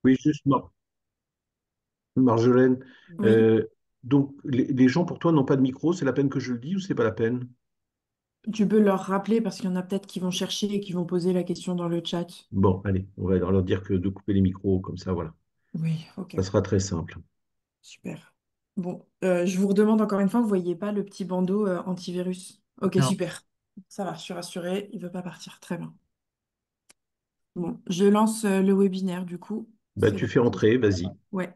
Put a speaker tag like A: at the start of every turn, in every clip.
A: Oui, juste Marjolaine.
B: Oui,
A: Euh, donc, les gens pour toi n'ont pas de micro, c'est la peine que je le dise ou c'est pas la peine?
B: tu peux leur rappeler parce qu'il y en a peut-être qui vont chercher et qui vont poser la question dans le chat.
A: Bon, allez, on va leur dire que de couper les micros, comme ça, voilà.
B: Oui, ok,
A: Ça sera très simple.
B: super. Bon, je vous redemande encore une fois, vous voyez pas le petit bandeau antivirus? Ok,
A: Non.
B: super. Ça va, je suis rassurée, il veut pas partir. Très bien. Bon, je lance le webinaire du coup.
A: Bah,
B: C'est
A: tu fais
B: parti.
A: entrer, vas-y.
B: Ouais.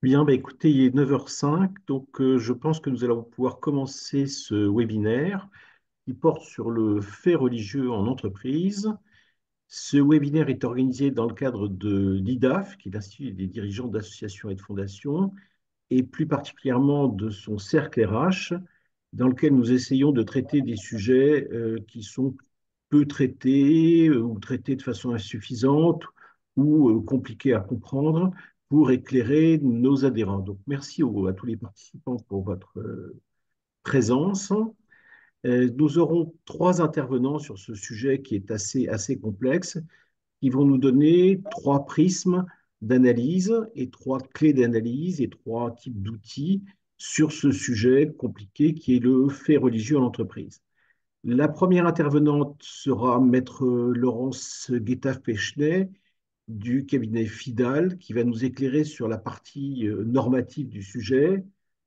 A: Bien, bah, écoutez, il est 9h05, donc je pense que nous allons pouvoir commencer ce webinaire qui porte sur le fait religieux en entreprise. Ce webinaire est organisé dans le cadre de l'IDAF, qui est l'Institut des dirigeants d'associations et de fondations, et plus particulièrement de son cercle RH, dans lequel nous essayons de traiter des sujets qui sont peu traités ou traités de façon insuffisante ou compliqués à comprendre pour éclairer nos adhérents. Donc, merci à tous les participants pour votre présence. Nous aurons trois intervenants sur ce sujet qui est assez complexe, qui vont nous donner trois prismes d'analyse et trois clés d'analyse et trois types d'outils sur ce sujet compliqué qui est le fait religieux en entreprise. La première intervenante sera Maître Laurence Guetta-Pechnay du cabinet Fidal, qui va nous éclairer sur la partie normative du sujet.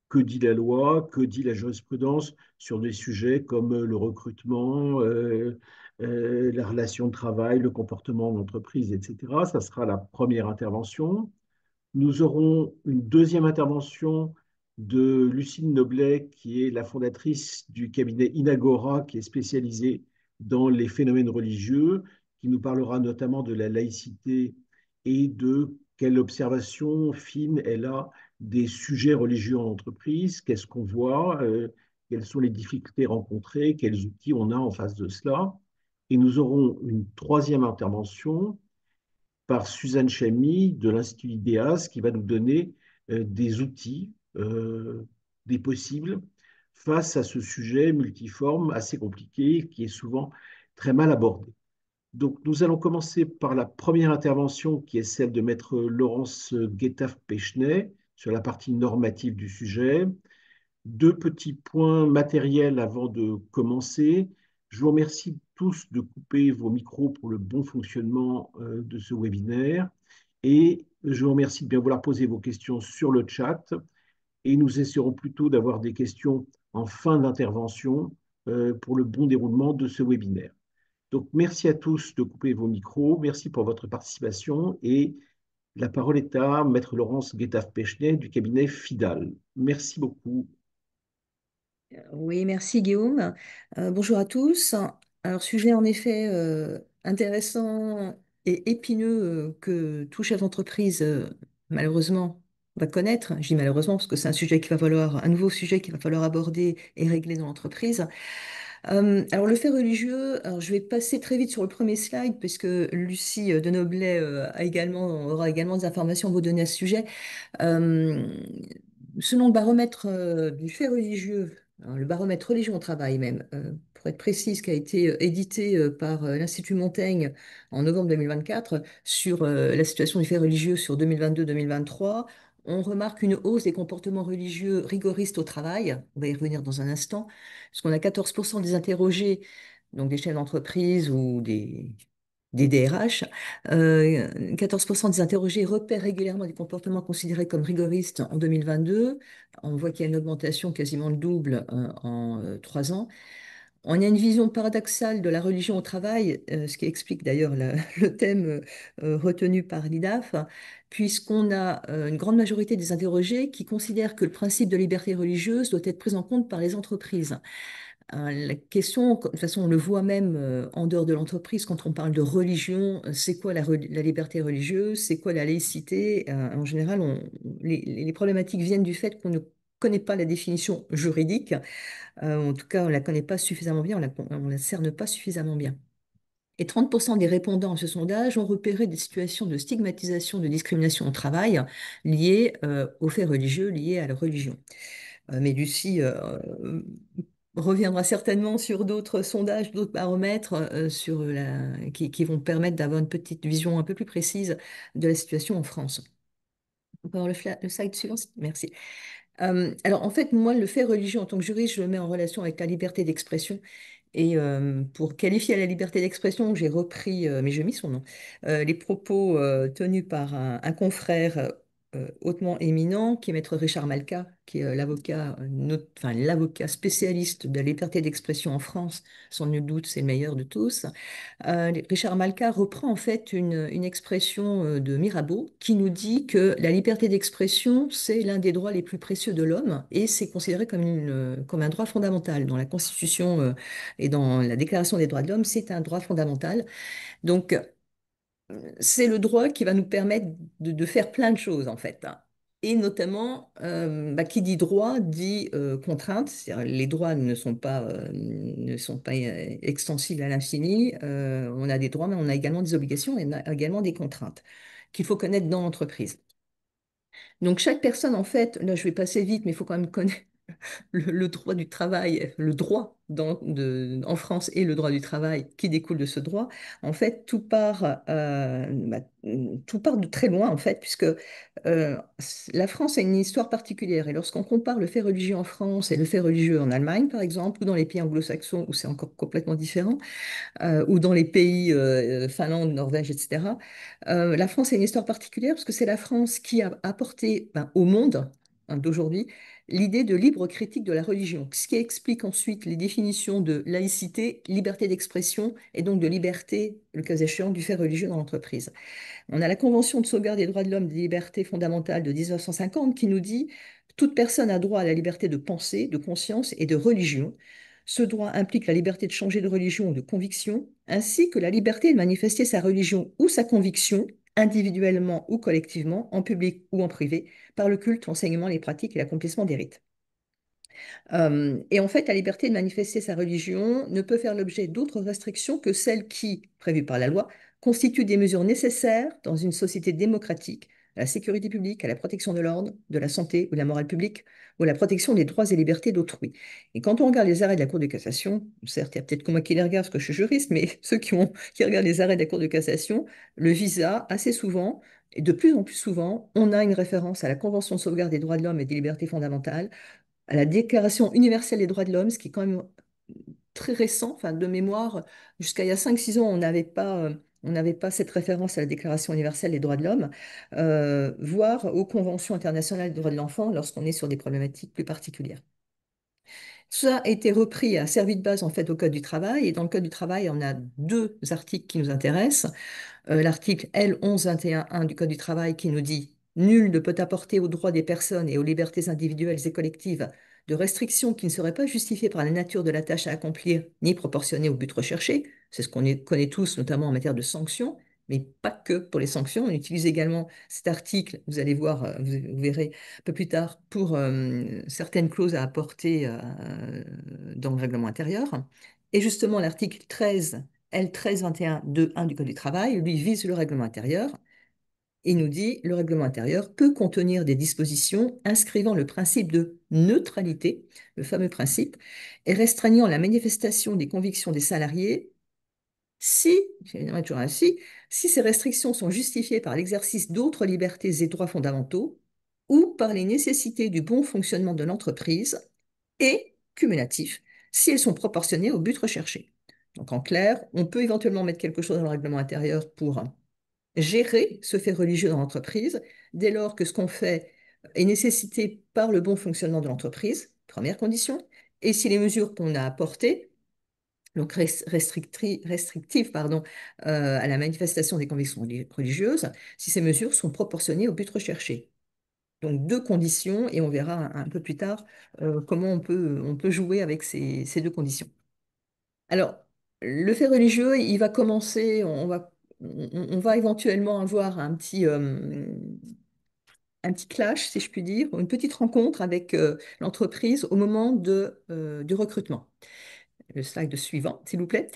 A: Que dit la loi, que dit la jurisprudence sur des sujets comme le recrutement, la relation de travail, le comportement en entreprise, etc. Ça sera la première intervention. Nous aurons une deuxième intervention de Lucine Noblet, qui est la fondatrice du cabinet Inagora, qui est spécialisé dans les phénomènes religieux, qui nous parlera notamment de la laïcité et de quelle observation fine elle a des sujets religieux en entreprise, qu'est-ce qu'on voit, quelles sont les difficultés rencontrées, quels outils on a en face de cela. Et nous aurons une troisième intervention par Suzanne Chamy de l'Institut IDEAS qui va nous donner des outils, des possibles, face à ce sujet multiforme assez compliqué qui est souvent très mal abordé. Donc, nous allons commencer par la première intervention qui est celle de Maître Laurence Guetta-Pechnay sur la partie normative du sujet. Deux petits points matériels avant de commencer. Je vous remercie tous de couper vos micros pour le bon fonctionnement de ce webinaire. Et je vous remercie de bien vouloir poser vos questions sur le chat. Et nous essaierons plutôt d'avoir des questions en fin d'intervention pour le bon déroulement de ce webinaire. Donc, merci à tous de couper vos micros. Merci pour votre participation. Et la parole est à Maître Laurence Guetta-Pechnay du cabinet Fidal. Merci beaucoup.
C: Oui, merci Guillaume. Bonjour à tous. Alors, sujet en effet intéressant et épineux que tout chef d'entreprise, malheureusement, va connaître. Je dis malheureusement parce que c'est un sujet qui va falloir, un nouveau sujet qu'il va falloir aborder et régler dans l'entreprise. Alors, le fait religieux, alors, je vais passer très vite sur le premier slide puisque Lucie de Noblet aura également des informations à vous donner à ce sujet. Euh, Selon le baromètre du fait religieux, hein, le baromètre religion au travail même, pour être précise, qui a été édité par l'Institut Montaigne en novembre 2024 sur la situation du fait religieux sur 2022-2023, on remarque une hausse des comportements religieux rigoristes au travail. On va y revenir dans un instant, puisqu'on a 14% des interrogés, donc des chefs d'entreprise ou des DRH, 14% des interrogés repèrent régulièrement des comportements considérés comme rigoristes en 2022. On voit qu'il y a une augmentation quasiment le double en 3 ans. On a une vision paradoxale de la religion au travail, ce qui explique d'ailleurs le thème retenu par l'IDAF, puisqu'on a une grande majorité des interrogés qui considèrent que le principe de liberté religieuse doit être pris en compte par les entreprises. La question, de toute façon, on le voit même en dehors de l'entreprise, quand on parle de religion, c'est quoi la liberté religieuse, c'est quoi la laïcité? En général, les problématiques viennent du fait qu'on ne connaît pas la définition juridique, en tout cas, on ne la connaît pas suffisamment bien, on la cerne pas suffisamment bien. Et 30% des répondants à ce sondage ont repéré des situations de stigmatisation, de discrimination au travail liées aux faits religieux, liés à la religion. Mais Lucie reviendra certainement sur d'autres sondages, d'autres baromètres qui vont permettre d'avoir une petite vision un peu plus précise de la situation en France. On peut avoir le slide suivant, merci. Alors en fait, moi, le fait religieux en tant que juriste, je le mets en relation avec la liberté d'expression. Et pour qualifier la liberté d'expression, j'ai repris, mais j'ai mis son nom, les propos tenus par un confrère hautement éminent, qui est Maître Richard Malka, qui est l'avocat spécialiste de la liberté d'expression en France. Sans nul doute, c'est le meilleur de tous. Richard Malka reprend en fait une expression de Mirabeau qui nous dit que la liberté d'expression, c'est l'un des droits les plus précieux de l'homme et c'est considéré comme un droit fondamental. Dans la Constitution et dans la Déclaration des droits de l'homme, c'est un droit fondamental. Donc, c'est le droit qui va nous permettre de faire plein de choses, en fait, hein. Et notamment, qui dit droit dit contrainte, c'est-à-dire les droits ne sont pas extensibles à l'infini. On a des droits, mais on a également des obligations et on a également des contraintes qu'il faut connaître dans l'entreprise. Donc chaque personne, en fait, là je vais passer vite, mais il faut quand même connaître le droit du travail, le droit en France et le droit du travail qui découle de ce droit, en fait, tout part de très loin, en fait, puisque la France a une histoire particulière. Et lorsqu'on compare le fait religieux en France et le fait religieux en Allemagne, par exemple, ou dans les pays anglo-saxons où c'est encore complètement différent, ou dans les pays Finlande, Norvège, etc., la France a une histoire particulière parce que c'est la France qui a apporté au monde d'aujourd'hui l'idée de libre critique de la religion, ce qui explique ensuite les définitions de laïcité, liberté d'expression et donc de liberté, le cas échéant, du fait religieux dans l'entreprise. On a la Convention de sauvegarde des droits de l'homme et des libertés fondamentales de 1950 qui nous dit toute personne a droit à la liberté de pensée, de conscience et de religion. Ce droit implique la liberté de changer de religion ou de conviction, ainsi que la liberté de manifester sa religion ou sa conviction, individuellement ou collectivement, en public ou en privé, par le culte, l'enseignement, les pratiques et l'accomplissement des rites. Et en fait, la liberté de manifester sa religion ne peut faire l'objet d'autres restrictions que celles qui, prévues par la loi, constituent des mesures nécessaires dans une société démocratique, à la sécurité publique, à la protection de l'ordre, de la santé ou de la morale publique, ou à la protection des droits et libertés d'autrui. Et quand on regarde les arrêts de la Cour de cassation, certes, il y a peut-être que moi qui les regarde parce que je suis juriste, mais ceux qui regardent les arrêts de la Cour de cassation, le visa, assez souvent, et de plus en plus souvent, on a une référence à la Convention de sauvegarde des droits de l'homme et des libertés fondamentales, à la Déclaration universelle des droits de l'homme, ce qui est quand même très récent, enfin de mémoire, jusqu'à il y a 5 6 ans, on n'avait pas cette référence à la Déclaration universelle des droits de l'homme, voire aux conventions internationales des droits de l'enfant lorsqu'on est sur des problématiques plus particulières. Tout ça a été repris, a servi de base en fait au Code du travail, et dans le Code du travail, on a deux articles qui nous intéressent. L'article L1121-1 du Code du travail qui nous dit nul ne peut apporter aux droits des personnes et aux libertés individuelles et collectives de restrictions qui ne seraient pas justifiées par la nature de la tâche à accomplir ni proportionnées au but recherché. C'est ce qu'on connaît tous, notamment en matière de sanctions, mais pas que pour les sanctions. On utilise également cet article, vous allez voir, vous verrez un peu plus tard, pour certaines clauses à apporter dans le règlement intérieur. Et justement, l'article 13 L1321-2-1 du Code du travail, lui vise le règlement intérieur. Il nous dit le règlement intérieur peut contenir des dispositions inscrivant le principe de neutralité, le fameux principe, et restreignant la manifestation des convictions des salariés si, j'aimerais toujours ainsi, si ces restrictions sont justifiées par l'exercice d'autres libertés et droits fondamentaux ou par les nécessités du bon fonctionnement de l'entreprise et, cumulatif, si elles sont proportionnées au but recherché. Donc en clair, on peut éventuellement mettre quelque chose dans le règlement intérieur pour gérer ce fait religieux dans l'entreprise, dès lors que ce qu'on fait est nécessité par le bon fonctionnement de l'entreprise, première condition, et si les mesures qu'on a apportées, donc restrictives pardon, à la manifestation des convictions religieuses, si ces mesures sont proportionnées au but recherché. Donc deux conditions, et on verra un peu plus tard comment on peut jouer avec ces deux conditions. Alors, le fait religieux, il va commencer, on va éventuellement avoir un petit clash, si je puis dire, une petite rencontre avec l'entreprise au moment du recrutement. Le slide suivant, s'il vous plaît.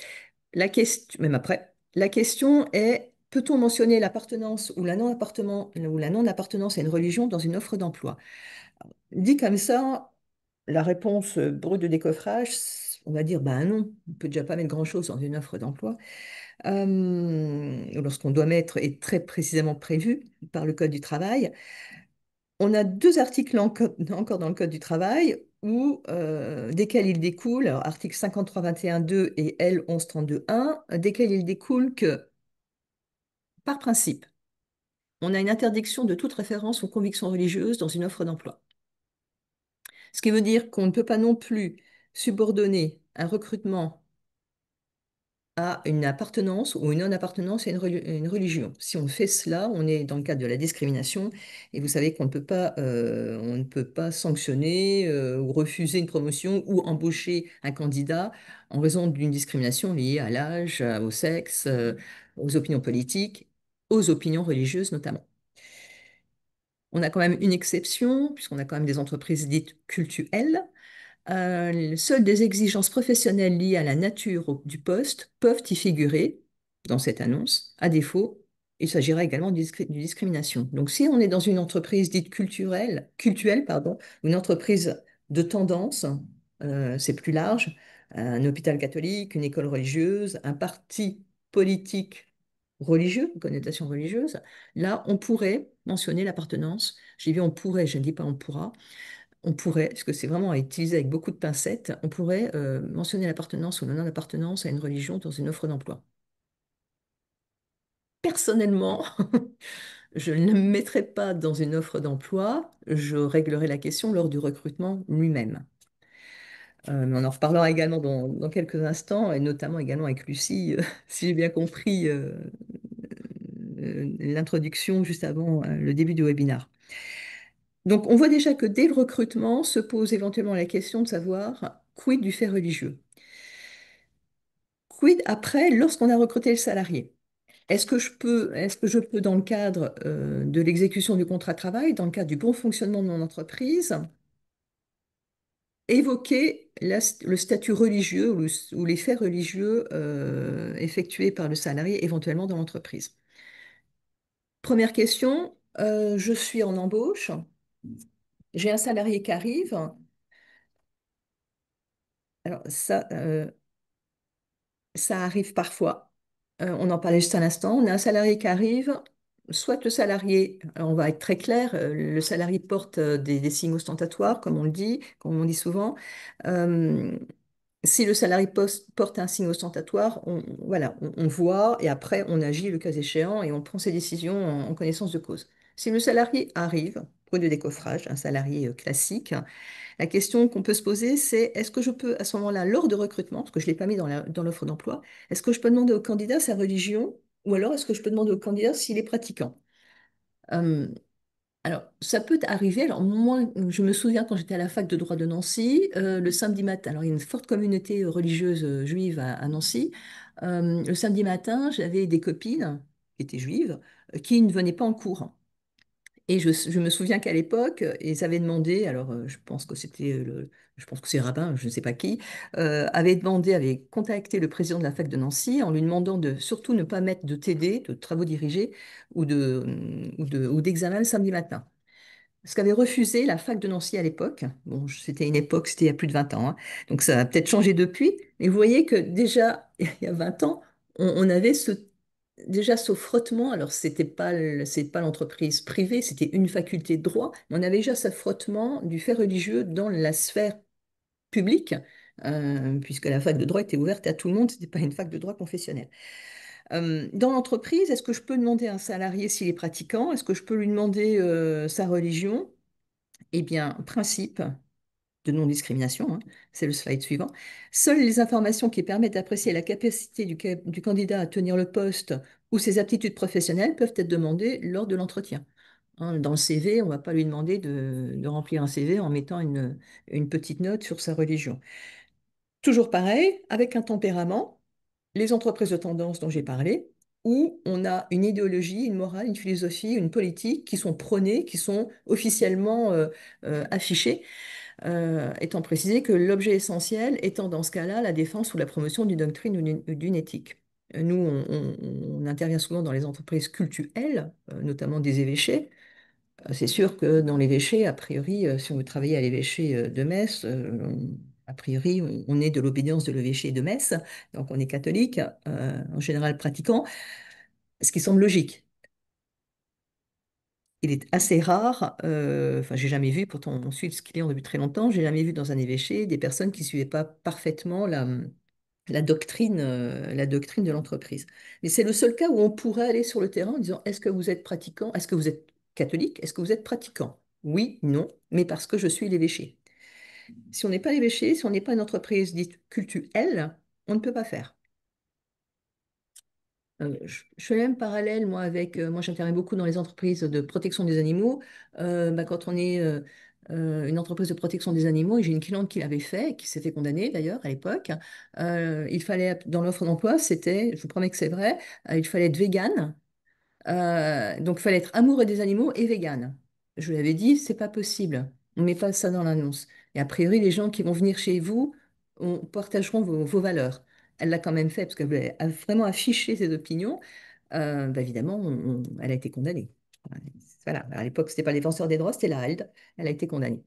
C: La question, même après, la question est, peut-on mentionner l'appartenance ou la non-appartenance à une religion dans une offre d'emploi? Dit comme ça, la réponse brute de décoffrage, on va dire, ben non, on ne peut déjà pas mettre grand-chose dans une offre d'emploi. Lorsqu'on doit mettre, et très précisément prévu par le Code du travail. On a deux articles encore dans le Code du travail desquels il découle, alors, article 5321-2 et L1132-1, desquels il découle que, par principe, on a une interdiction de toute référence aux convictions religieuses dans une offre d'emploi. Ce qui veut dire qu'on ne peut pas non plus subordonner un recrutement à une appartenance ou une non-appartenance à une religion. Si on fait cela, on est dans le cadre de la discrimination et vous savez on ne peut pas sanctionner ou refuser une promotion ou embaucher un candidat en raison d'une discrimination liée à l'âge, au sexe, aux opinions politiques, aux opinions religieuses notamment. On a quand même une exception, puisqu'on a quand même des entreprises dites cultuelles. Seules des exigences professionnelles liées à la nature du poste peuvent y figurer dans cette annonce. À défaut, il s'agira également de discrimination. Donc, si on est dans une entreprise dite cultuelle, pardon, une entreprise de tendance, c'est plus large, un hôpital catholique, une école religieuse, un parti politique religieux, une connotation religieuse, là, on pourrait mentionner l'appartenance. J'ai dit on pourrait, je ne dis pas on pourra, on pourrait, parce que c'est vraiment à utiliser avec beaucoup de pincettes, on pourrait mentionner l'appartenance ou la non-appartenance à une religion dans une offre d'emploi. Personnellement, je ne le mettrai pas dans une offre d'emploi, je réglerai la question lors du recrutement lui-même. Mais on en reparlera également dans quelques instants, et notamment également avec Lucie, si j'ai bien compris l'introduction juste avant le début du webinaire. Donc, on voit déjà que dès le recrutement se pose éventuellement la question de savoir quid du fait religieux. Quid après, lorsqu'on a recruté le salarié? Est-ce que je peux, dans le cadre de l'exécution du contrat de travail, dans le cadre du bon fonctionnement de mon entreprise, évoquer le statut religieux ou les faits religieux effectués par le salarié éventuellement dans l'entreprise? Première question, je suis en embauche, j'ai un salarié qui arrive. Alors ça arrive parfois. On en parlait juste à l'instant. On a un salarié qui arrive, soit le salarié, alors on va être très clair, le salarié porte des signes ostentatoires, comme on dit souvent. Euh, Si le salarié porte un signe ostentatoire, voilà, on voit et après on agit le cas échéant et on prend ses décisions en connaissance de cause. Si le salarié arrive, pour le décoffrage, un salarié classique, la question qu'on peut se poser, c'est est-ce que je peux, à ce moment-là, lors de recrutement, parce que je ne l'ai pas mis dans l'offre d'emploi, est-ce que je peux demander au candidat sa religion ou alors est-ce que je peux demander au candidat s'il est pratiquant? Euh, alors, ça peut arriver. Alors, moi, je me souviens quand j'étais à la fac de droit de Nancy, le samedi matin, alors il y a une forte communauté religieuse juive à Nancy. Le samedi matin, j'avais des copines qui étaient juives qui ne venaient pas en cours. Et je me souviens qu'à l'époque, ils avaient demandé, alors je pense que je pense que c'est le rabbin, je ne sais pas qui, avait contacté le président de la fac de Nancy en lui demandant de surtout ne pas mettre de TD, de travaux dirigés, ou d'examen le samedi matin. Ce qu'avait refusé la fac de Nancy à l'époque. Bon, c'était une époque, c'était il y a plus de 20 ans, hein. Donc ça a peut-être changé depuis. Mais vous voyez que déjà, il y a 20 ans, on avait déjà ce frottement. Alors, c'est pas l'entreprise privée, c'était une faculté de droit. Mais on avait déjà ce frottement du fait religieux dans la sphère publique, puisque la fac de droit était ouverte à tout le monde, ce n'était pas une fac de droit confessionnelle. Dans l'entreprise, est-ce que je peux demander à un salarié s'il est pratiquant? Est-ce que je peux lui demander sa religion? Eh bien, principe de non-discrimination, hein, c'est le slide suivant. Seules les informations qui permettent d'apprécier la capacité du candidat à tenir le poste ou ses aptitudes professionnelles peuvent être demandées lors de l'entretien. Hein, dans le CV, on ne va pas lui demander de remplir un CV en mettant une petite note sur sa religion. Toujours pareil, avec un tempérament, les entreprises de tendance dont j'ai parlé, où on a une idéologie, une morale, une philosophie, une politique qui sont prônées, qui sont officiellement affichées, étant précisé que l'objet essentiel étant dans ce cas-là la défense ou la promotion d'une doctrine ou d'une éthique. Nous, on intervient souvent dans les entreprises cultuelles, notamment des évêchés. C'est sûr que dans l'évêché, a priori, si on veut travailler à l'évêché de Metz, a priori, on est de l'obédience de l'évêché de Metz, donc on est catholique, en général pratiquant, ce qui semble logique. Il est assez rare, enfin j'ai jamais vu, pourtant on suit ce client depuis très longtemps, j'ai jamais vu dans un évêché des personnes qui ne suivaient pas parfaitement la doctrine de l'entreprise. Mais c'est le seul cas où on pourrait aller sur le terrain en disant, est-ce que vous êtes pratiquant? Est-ce que vous êtes catholique? Est-ce que vous êtes pratiquant? Oui, non, mais parce que je suis l'évêché. Si on n'est pas l'évêché, si on n'est pas une entreprise dite cultuelle, on ne peut pas faire. Je fais le même parallèle, moi, avec, moi j'interviens beaucoup dans les entreprises de protection des animaux. Quand on est une entreprise de protection des animaux, et j'ai une cliente qui l'avait fait, qui s'est fait condamner d'ailleurs à l'époque, il fallait, dans l'offre d'emploi, c'était, je vous promets que c'est vrai, il fallait être vegan, donc il fallait être amoureux des animaux et vegan. Je lui avais dit, c'est pas possible, on met pas ça dans l'annonce. Et a priori, les gens qui vont venir chez vous partageront vos valeurs. Elle l'a quand même fait parce qu'elle voulait vraiment afficher ses opinions. Évidemment, elle a été condamnée. Voilà. À l'époque, c'était pas le défenseur des droits, c'était la HALD. Elle a été condamnée.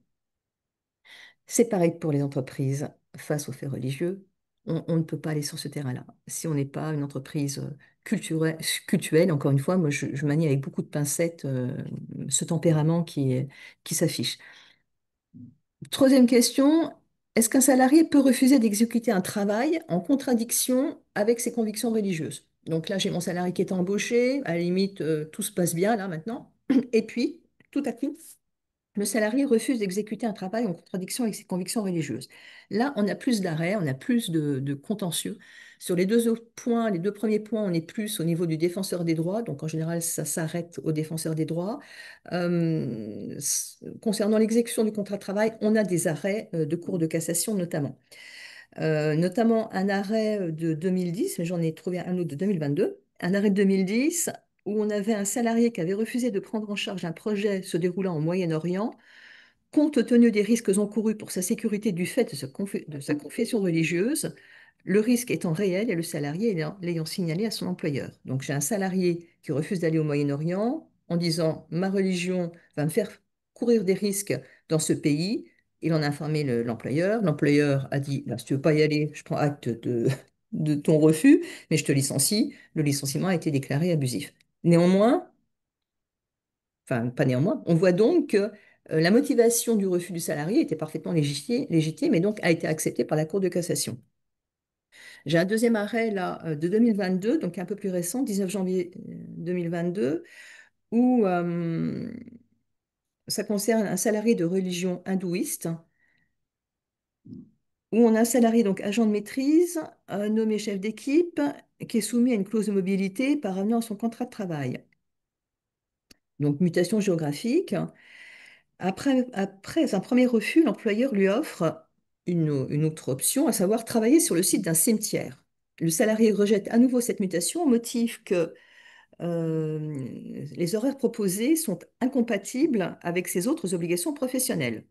C: C'est pareil pour les entreprises face aux faits religieux. On ne peut pas aller sur ce terrain-là. Si on n'est pas une entreprise cultuelle, encore une fois, moi je manie avec beaucoup de pincettes ce tempérament qui s'affiche. Troisième question, est-ce qu'un salarié peut refuser d'exécuter un travail en contradiction avec ses convictions religieuses? Donc là, j'ai mon salarié qui est embauché, à la limite, tout se passe bien là maintenant. Et puis, tout à coup, le salarié refuse d'exécuter un travail en contradiction avec ses convictions religieuses. Là, on a plus d'arrêts, on a plus de contentieux. Sur les deux autres points, les deux premiers points, on est plus au niveau du défenseur des droits. Donc, en général, ça s'arrête au défenseur des droits. Concernant l'exécution du contrat de travail, on a des arrêts de cour de cassation notamment. Notamment un arrêt de 2010, mais j'en ai trouvé un autre de 2022. Un arrêt de 2010 où on avait un salarié qui avait refusé de prendre en charge un projet se déroulant au Moyen-Orient compte tenu des risques encourus pour sa sécurité du fait de sa confession religieuse, le risque étant réel et le salarié l'ayant signalé à son employeur. Donc j'ai un salarié qui refuse d'aller au Moyen-Orient en disant ma religion va me faire courir des risques dans ce pays. Il en a informé l'employeur. L'employeur a dit bah, si tu veux pas y aller, je prends acte de ton refus, mais je te licencie. Le licenciement a été déclaré abusif. Néanmoins, enfin pas néanmoins, on voit donc que la motivation du refus du salarié était parfaitement légitime et donc a été acceptée par la Cour de cassation. J'ai un deuxième arrêt là de 2022, donc un peu plus récent, 19 janvier 2022, où ça concerne un salarié de religion hindouiste, où on a un salarié donc agent de maîtrise, nommé chef d'équipe, qui est soumis à une clause de mobilité par avenant à son contrat de travail. Donc mutation géographique. Après un premier refus, l'employeur lui offre une autre option, à savoir travailler sur le site d'un cimetière. Le salarié rejette à nouveau cette mutation au motif que les horaires proposés sont incompatibles avec ses autres obligations professionnelles.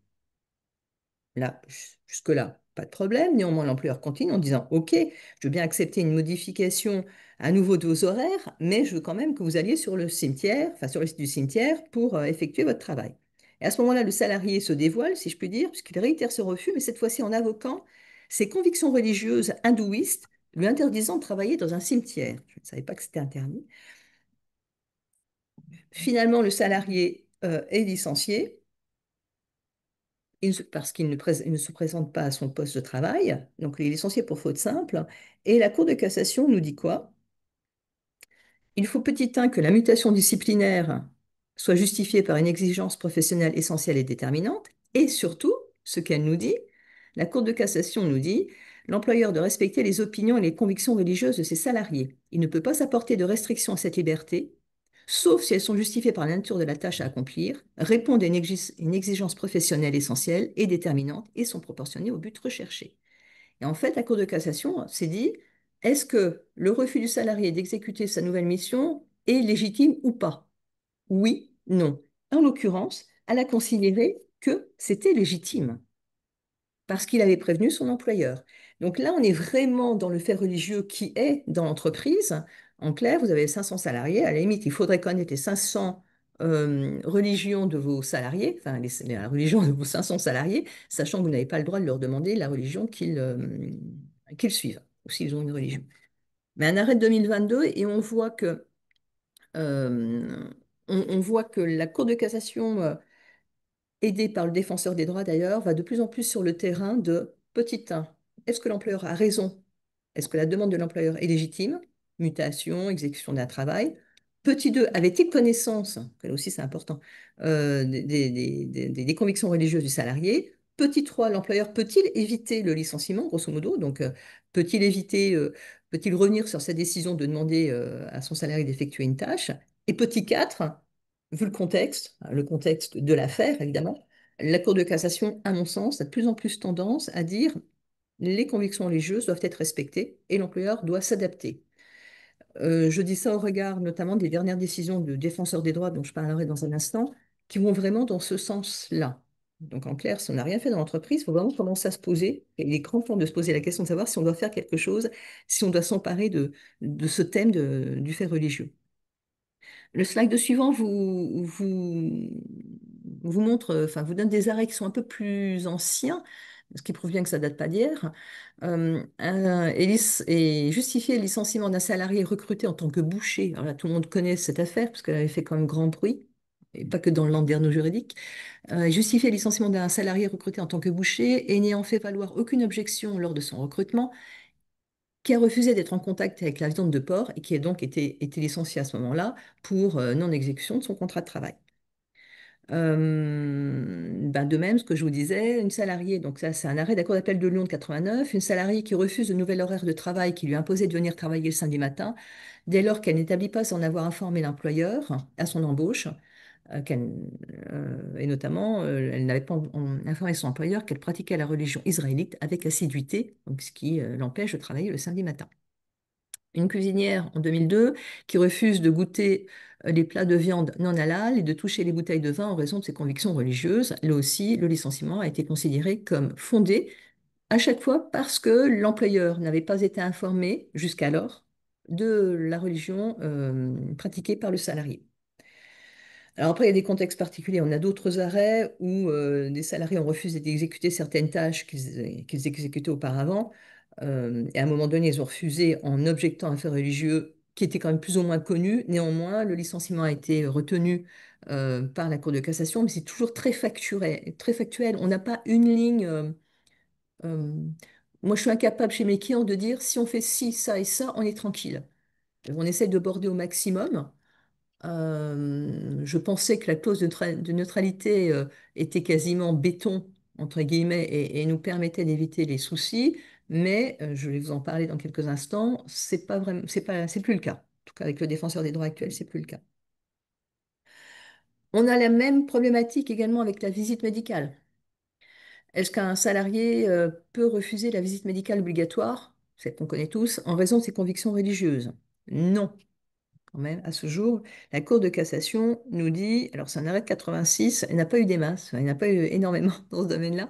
C: Là, jusque-là, pas de problème. Néanmoins, l'employeur continue en disant, OK, je veux bien accepter une modification à nouveau de vos horaires, mais je veux quand même que vous alliez sur le cimetière, enfin sur le site du cimetière pour effectuer votre travail. Et à ce moment-là, le salarié se dévoile, si je puis dire, puisqu'il réitère ce refus, mais cette fois-ci en invoquant ses convictions religieuses hindouistes, lui interdisant de travailler dans un cimetière. Je ne savais pas que c'était interdit. Finalement, le salarié est licencié parce qu'il ne se présente pas à son poste de travail, donc il est licencié pour faute simple. Et la Cour de cassation nous dit quoi? Il faut petit 1 que la mutation disciplinaire soit justifiée par une exigence professionnelle essentielle et déterminante, et surtout, ce qu'elle nous dit, la Cour de cassation nous dit, l'employeur de respecter les opinions et les convictions religieuses de ses salariés. Il ne peut pas s'apporter de restrictions à cette liberté, sauf si elles sont justifiées par la nature de la tâche à accomplir, répondent à une exigence professionnelle essentielle et déterminante et sont proportionnées au but recherché. Et en fait, la Cour de cassation s'est dit, est-ce que le refus du salarié d'exécuter sa nouvelle mission est légitime ou pas? Oui, non. En l'occurrence, elle a considéré que c'était légitime parce qu'il avait prévenu son employeur. Donc là, on est vraiment dans le fait religieux qui est dans l'entreprise. En clair, vous avez 500 salariés. À la limite, il faudrait connaître les 500 religions de vos salariés, enfin la religion de vos 500 salariés, sachant que vous n'avez pas le droit de leur demander la religion qu'ils suivent, ou s'ils ont une religion. Mais un arrêt de 2022, et euh, on voit que la Cour de cassation aidé par le défenseur des droits d'ailleurs, va de plus en plus sur le terrain de petit 1. Est-ce que l'employeur a raison est-ce que la demande de l'employeur est légitime? Mutation, exécution d'un travail. Petit 2, avait-il connaissance, que là aussi c'est important, des convictions religieuses du salarié? Petit 3, l'employeur peut-il éviter le licenciement, grosso modo? Donc, peut-il éviter, peut-il revenir sur sa décision de demander à son salarié d'effectuer une tâche? Et petit 4, vu le contexte de l'affaire, évidemment, la Cour de cassation, à mon sens, a de plus en plus tendance à dire les convictions religieuses doivent être respectées et l'employeur doit s'adapter. Je dis ça au regard notamment des dernières décisions de défenseurs des droits dont je parlerai dans un instant, qui vont vraiment dans ce sens-là. Donc en clair, si on n'a rien fait dans l'entreprise, il faut vraiment commencer à se poser, et il est grand temps de se poser la question de savoir si on doit faire quelque chose, si on doit s'emparer de ce thème du fait religieux. Le slide suivant vous montre, enfin, vous donne des arrêts qui sont un peu plus anciens, ce qui prouve bien que ça date pas d'hier, et justifier le licenciement d'un salarié recruté en tant que boucher. Alors là, tout le monde connaît cette affaire, parce qu'elle avait fait quand même grand bruit, et pas que dans le landerneau juridique. Justifier le licenciement d'un salarié recruté en tant que boucher et n'ayant fait valoir aucune objection lors de son recrutement, qui a refusé d'être en contact avec la viande de porc et qui a donc été licencié à ce moment-là pour non-exécution de son contrat de travail. Ben de même, ce que je vous disais, une salariée, donc ça c'est un arrêt d'accord d'appel de Lyon de 89, une salariée qui refuse de nouvel horaire de travail qui lui imposait de venir travailler le samedi matin, dès lors qu'elle n'établit pas sans avoir informé l'employeur à son embauche, et notamment elle n'avait pas informé son employeur qu'elle pratiquait la religion israélite avec assiduité, donc ce qui l'empêche de travailler le samedi matin. Une cuisinière en 2002 qui refuse de goûter les plats de viande non halal et de toucher les bouteilles de vin en raison de ses convictions religieuses. Là aussi, le licenciement a été considéré comme fondé, à chaque fois parce que l'employeur n'avait pas été informé jusqu'alors de la religion pratiquée par le salarié. Alors après, il y a des contextes particuliers. On a d'autres arrêts où des salariés ont refusé d'exécuter certaines tâches qu'ils exécutaient auparavant. Et à un moment donné, ils ont refusé en objectant un fait religieux qui était quand même plus ou moins connu. Néanmoins, le licenciement a été retenu par la Cour de cassation, mais c'est toujours très factuel, très factuel. On n'a pas une ligne. Euh, Moi, je suis incapable chez mes clients de dire si on fait ci, ça et ça, on est tranquille. On essaie de border au maximum. Je pensais que la clause de neutralité était quasiment béton, entre guillemets, et nous permettait d'éviter les soucis, mais je vais vous en parler dans quelques instants, c'est pas vraiment, c'est plus le cas. En tout cas, avec le défenseur des droits actuel, c'est plus le cas. On a la même problématique également avec la visite médicale. Est-ce qu'un salarié peut refuser la visite médicale obligatoire, celle qu'on connaît tous, en raison de ses convictions religieuses? Non. Quand même, à ce jour, la Cour de cassation nous dit, alors c'est un arrêt de 86, il n'a pas eu des masses, il n'y en a pas eu énormément dans ce domaine-là.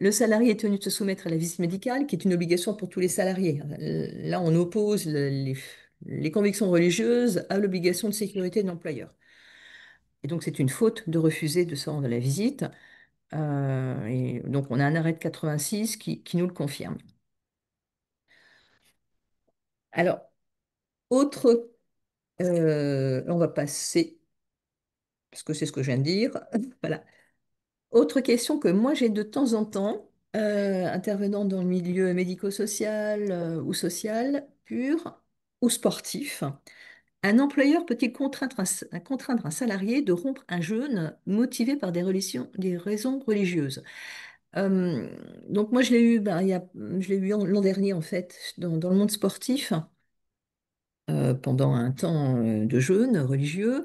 C: Le salarié est tenu de se soumettre à la visite médicale, qui est une obligation pour tous les salariés. Là, on oppose les convictions religieuses à l'obligation de sécurité de l'employeur. Et donc, c'est une faute de refuser de se rendre à la visite. Et donc, on a un arrêt de 86 qui nous le confirme. Alors, autre, on va passer, parce que c'est ce que je viens de dire. Voilà. Autre question que moi j'ai de temps en temps, intervenant dans le milieu médico-social ou social pur ou sportif, un employeur peut-il contraindre un salarié de rompre un jeûne motivé par des raisons religieuses? Euh, donc moi je l'ai eu, ben, je l'ai eu l'an dernier en fait dans le monde sportif pendant un temps de jeûne religieux.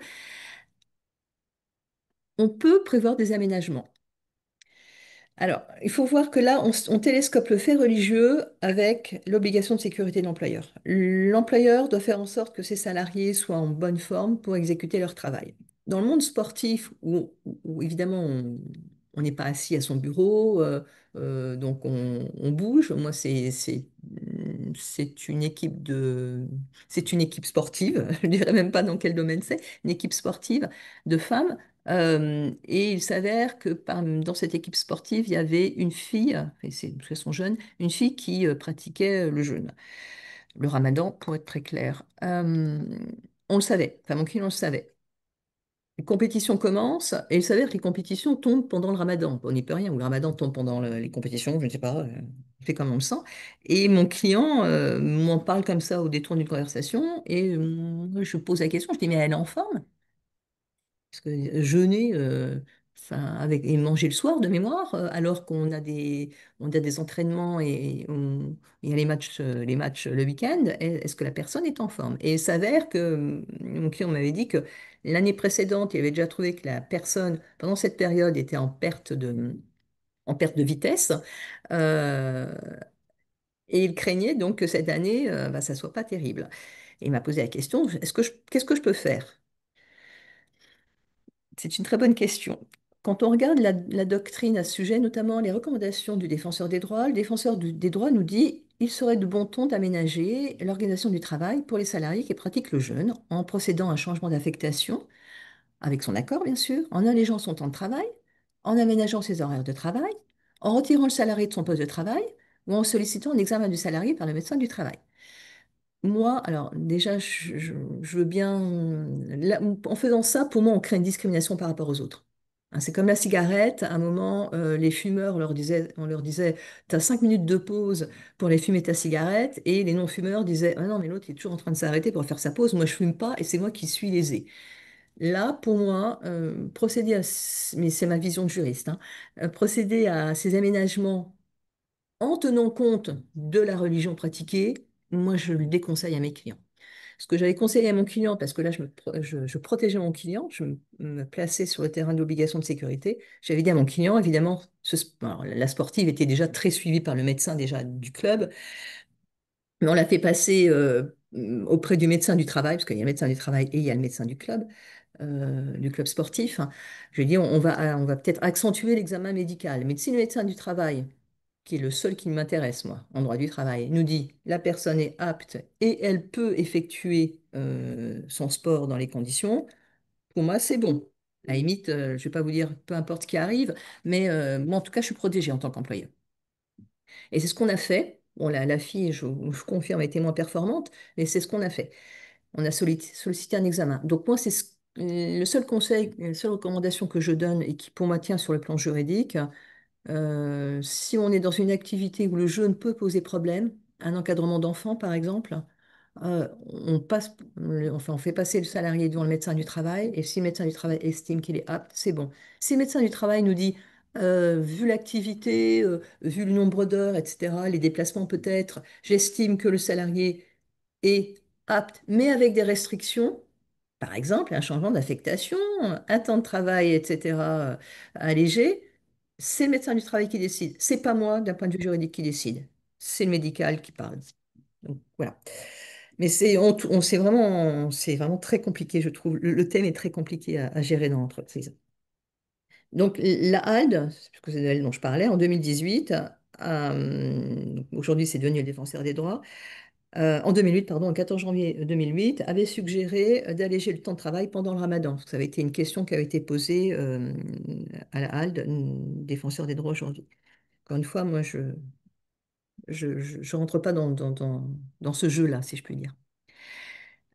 C: On peut prévoir des aménagements. Alors, il faut voir que là, on télescope le fait religieux avec l'obligation de sécurité de l'employeur. L'employeur doit faire en sorte que ses salariés soient en bonne forme pour exécuter leur travail. Dans le monde sportif, où évidemment on n'est pas assis à son bureau, donc on bouge. Moi, c'est une équipe sportive. Je ne dirais même pas dans quel domaine c'est, une équipe sportive de femmes. Et il s'avère que dans cette équipe sportive, il y avait une fille, et parce qu'elles sont jeunes, une fille qui pratiquait le jeûne, le ramadan, pour être très clair. On le savait, enfin mon client le savait. Les compétitions commencent, et il s'avère que les compétitions tombent pendant le ramadan. On n'y peut rien, ou le ramadan tombe pendant les compétitions, je ne sais pas. fait comme on le sent. Et mon client m'en parle comme ça au détour d'une conversation. Et moi, je pose la question, je dis, mais elle est en forme? Parce que jeûner enfin, et manger le soir de mémoire, alors qu'on a on a des entraînements et il y a les matchs le week-end, est-ce que la personne est en forme? Et il s'avère que mon client m'avait dit que l'année précédente, il avait déjà trouvé que la personne, pendant cette période, était en perte de vitesse. euh, et il craignait donc que cette année, bah, ça soit pas terrible. Et il m'a posé la question, qu'est-ce que je peux faire? C'est une très bonne question. Quand on regarde la doctrine à ce sujet, notamment les recommandations du défenseur des droits, le défenseur des droits nous dit il serait de bon ton d'aménager l'organisation du travail pour les salariés qui pratiquent le jeûne en procédant à un changement d'affectation, avec son accord bien sûr, en allégeant son temps de travail, en aménageant ses horaires de travail, en retirant le salarié de son poste de travail ou en sollicitant un examen du salarié par le médecin du travail. Moi, alors déjà, je veux bien... en faisant ça, pour moi, on crée une discrimination par rapport aux autres. Hein, c'est comme la cigarette. À un moment, les fumeurs, on leur disait, tu as 5 minutes de pause pour aller fumer ta cigarette. Et les non-fumeurs disaient, ah non, mais l'autre, il est toujours en train de s'arrêter pour faire sa pause. Moi, je fume pas et c'est moi qui suis lésé. Là, pour moi, mais c'est ma vision de juriste, hein, procéder à ces aménagements en tenant compte de la religion pratiquée, moi, je le déconseille à mes clients. Ce que j'avais conseillé à mon client, parce que là, je protégeais mon client, me plaçais sur le terrain d'obligation de sécurité, j'avais dit à mon client, évidemment, alors, la sportive était déjà très suivie par le médecin déjà du club, mais on l'a fait passer auprès du médecin du travail, parce qu'il y a le médecin du travail et il y a le médecin du club sportif. Je lui ai dit, on va peut-être accentuer l'examen médical, mais si le médecin du travail qui est le seul qui m'intéresse, moi, en droit du travail, nous dit la personne est apte et elle peut effectuer son sport dans les conditions, pour moi, c'est bon. À la limite, je ne vais pas vous dire peu importe ce qui arrive, mais moi, en tout cas, je suis protégée en tant qu'employeur. Et c'est ce qu'on a fait. Bon, la fille, je confirme, était moins performante, mais c'est ce qu'on a fait. On a sollicité un examen. Donc, moi, le seul conseil, la seule recommandation que je donne et qui, pour moi, tient sur le plan juridique, si on est dans une activité où le jeûne peut poser problème, un encadrement d'enfants par exemple, enfin, on fait passer le salarié devant le médecin du travail et si le médecin du travail estime qu'il est apte, c'est bon. Si le médecin du travail nous dit, vu l'activité, vu le nombre d'heures, etc., les déplacements peut-être, j'estime que le salarié est apte, mais avec des restrictions, par exemple, un changement d'affectation, un temps de travail, etc., allégé, c'est le médecin du travail qui décide. C'est pas moi, d'un point de vue juridique, qui décide. C'est le médical qui parle. Donc, voilà. Mais c'est vraiment très compliqué, je trouve. Le thème est très compliqué à gérer dans l'entreprise. Donc, la HALD, puisque c'est de elle dont je parlais, en 2018, aujourd'hui c'est devenu le défenseur des droits, en 2008, pardon, le 14 janvier 2008, avait suggéré d'alléger le temps de travail pendant le ramadan. Ça avait été une question qui avait été posée à la HALD, défenseur des droits aujourd'hui. Encore une fois, moi, je rentre pas dans ce jeu-là, si je puis dire.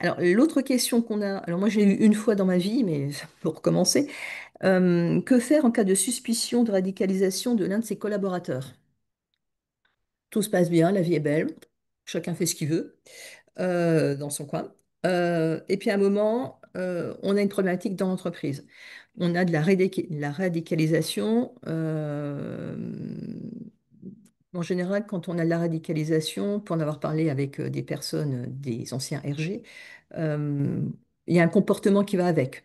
C: Alors, l'autre question qu'on a, alors moi, j'ai eu une fois dans ma vie, mais pour commencer, que faire en cas de suspicion de radicalisation de l'un de ses collaborateurs? Tout se passe bien, la vie est belle, chacun fait ce qu'il veut. Dans son coin. Et puis à un moment, on a une problématique dans l'entreprise. On a de la radicalisation. En général, quand on a de la radicalisation, pour en avoir parlé avec des personnes, des anciens RG, euh, il y a un comportement qui va avec.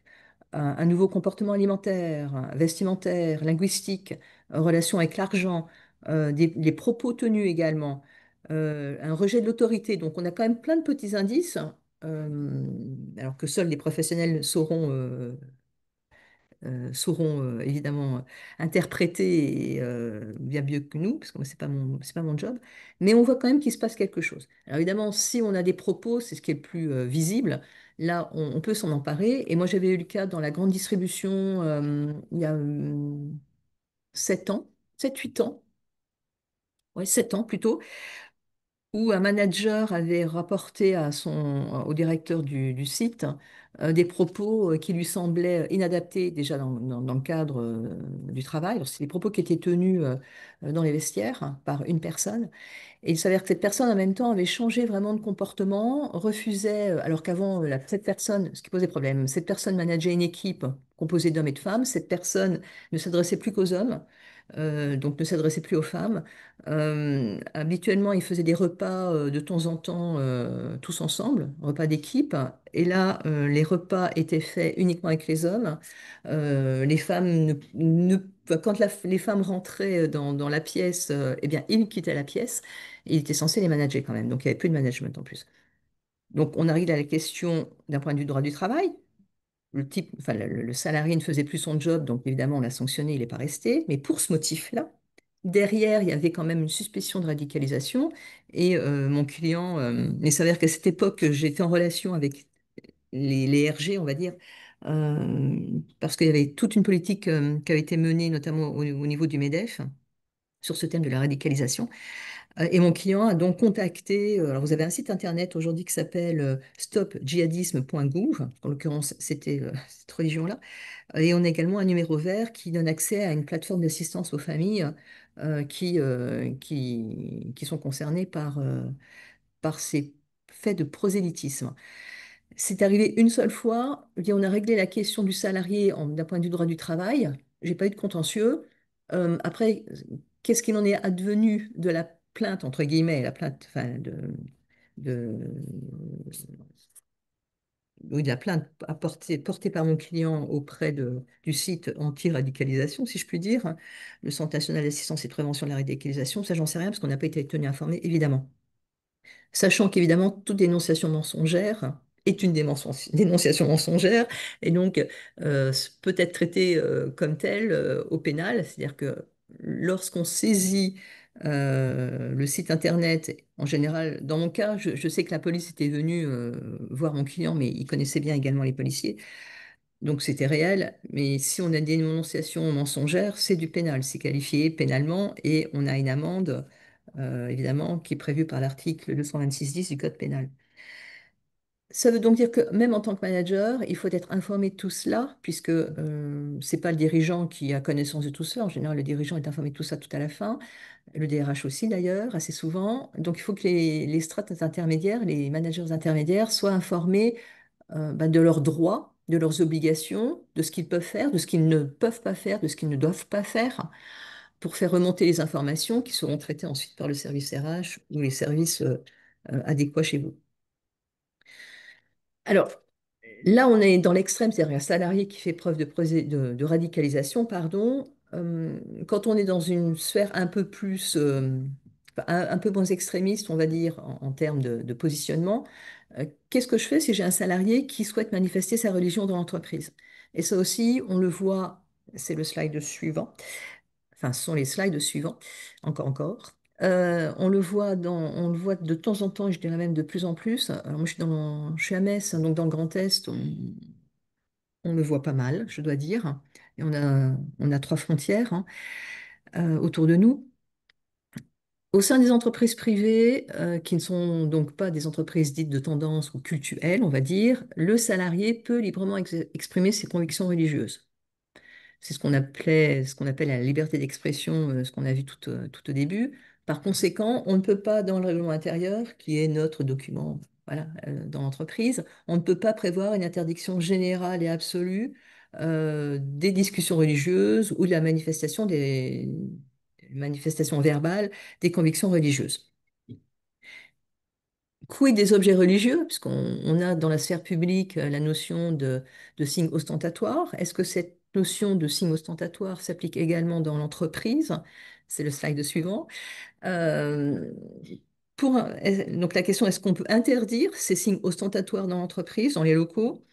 C: Un nouveau comportement alimentaire, vestimentaire, linguistique, relation avec l'argent, les propos tenus également, un rejet de l'autorité. Donc on a quand même plein de petits indices, alors que seuls les professionnels sauront évidemment interpréter bien mieux que nous, parce que moi, c'est pas mon job, mais on voit quand même qu'il se passe quelque chose. Alors évidemment, si on a des propos, c'est ce qui est le plus visible, là, on peut s'en emparer. Et moi, j'avais eu le cas dans la grande distribution il y a 7 ans, 7 8 ans, ouais, 7 ans plutôt, où un manager avait rapporté au directeur du site des propos qui lui semblaient inadaptés déjà dans le cadre du travail. Alors, c'est des propos qui étaient tenus dans les vestiaires hein, par une personne. Et il s'avère que cette personne, en même temps, avait changé vraiment de comportement, refusait, alors qu'avant, cette personne, ce qui posait problème, cette personne manageait une équipe composée d'hommes et de femmes, cette personne ne s'adressait plus qu'aux hommes, donc ne s'adressait plus aux femmes. Habituellement, ils faisaient des repas de temps en temps, tous ensemble, repas d'équipe, et là, les repas étaient faits uniquement avec les hommes. Les femmes enfin, quand les femmes rentraient dans la pièce, eh bien, ils quittaient la pièce. Il était censé les manager quand même, donc il n'y avait plus de management en plus. Donc on arrive à la question d'un point de vue droit du travail. Enfin, le salarié ne faisait plus son job, donc évidemment on l'a sanctionné, il n'est pas resté. Mais pour ce motif-là, derrière, il y avait quand même une suspicion de radicalisation. Et mon client, il s'avère qu'à cette époque, j'étais en relation avec les RG, on va dire, parce qu'il y avait toute une politique qui avait été menée, notamment au niveau du MEDEF, sur ce thème de la radicalisation. Et mon client a donc contacté, alors vous avez un site internet aujourd'hui qui s'appelle stopdjihadisme.gouv, en l'occurrence c'était cette religion-là, et on a également un numéro vert qui donne accès à une plateforme d'assistance aux familles qui sont concernées par ces faits de prosélytisme. C'est arrivé une seule fois, et on a réglé la question du salarié d'un point de vue droit du travail. J'ai pas eu de contentieux. Après, qu'est-ce qu'il en est advenu de la plainte, entre guillemets, la plainte, enfin, de, oui, de la plainte portée par mon client auprès du site anti-radicalisation, si je puis dire, le Centre national d'assistance et de prévention de la radicalisation, ça j'en sais rien parce qu'on n'a pas été tenu informé, évidemment. Sachant qu'évidemment, toute dénonciation mensongère est une dénonciation mensongère et donc peut être traitée comme telle au pénal. C'est-à-dire que lorsqu'on saisit le site internet, en général, dans mon cas, je sais que la police était venue voir mon client, mais il connaissait bien également les policiers. Donc c'était réel, mais si on a des dénonciations mensongères, c'est du pénal, c'est qualifié pénalement et on a une amende, évidemment, qui est prévue par l'article 226-10 du Code pénal. Ça veut donc dire que même en tant que manager, il faut être informé de tout cela, puisque ce n'est pas le dirigeant qui a connaissance de tout cela. En général, le dirigeant est informé de tout ça tout à la fin, le DRH aussi d'ailleurs, assez souvent. Donc il faut que les strates intermédiaires, les managers intermédiaires soient informés de leurs droits, de leurs obligations, de ce qu'ils peuvent faire, de ce qu'ils ne peuvent pas faire, de ce qu'ils ne doivent pas faire, pour faire remonter les informations qui seront traitées ensuite par le service RH ou les services adéquats chez vous. Alors, là, on est dans l'extrême, c'est-à-dire un salarié qui fait preuve de radicalisation, pardon. Quand on est dans une sphère un peu plus, un peu moins extrémiste, on va dire, en termes de positionnement, qu'est-ce que je fais si j'ai un salarié qui souhaite manifester sa religion dans l'entreprise? Et ça aussi, on le voit, c'est le slide suivant, enfin, ce sont les slides suivants, encore. On le voit de temps en temps, et je dirais même de plus en plus. Alors, moi, je suis à Metz, donc dans le Grand Est, on le voit pas mal, je dois dire. Et on a trois frontières hein, autour de nous. Au sein des entreprises privées, qui ne sont donc pas des entreprises dites de tendance ou cultuelles, on va dire, le salarié peut librement exprimer ses convictions religieuses. C'est ce qu'on appelle la liberté d'expression, ce qu'on a vu tout au début. Par conséquent, on ne peut pas, dans le règlement intérieur, qui est notre document, voilà, dans l'entreprise, on ne peut pas prévoir une interdiction générale et absolue des discussions religieuses ou de la manifestation des manifestations verbales des convictions religieuses. Quid des objets religieux, puisqu'on a dans la sphère publique la notion de signe ostentatoire. Est-ce que cette notion de signe ostentatoire s'applique également dans l'entreprise? C'est le slide suivant. Euh, donc la question, est-ce qu'on peut interdire ces signes ostentatoires dans l'entreprise, dans les locaux?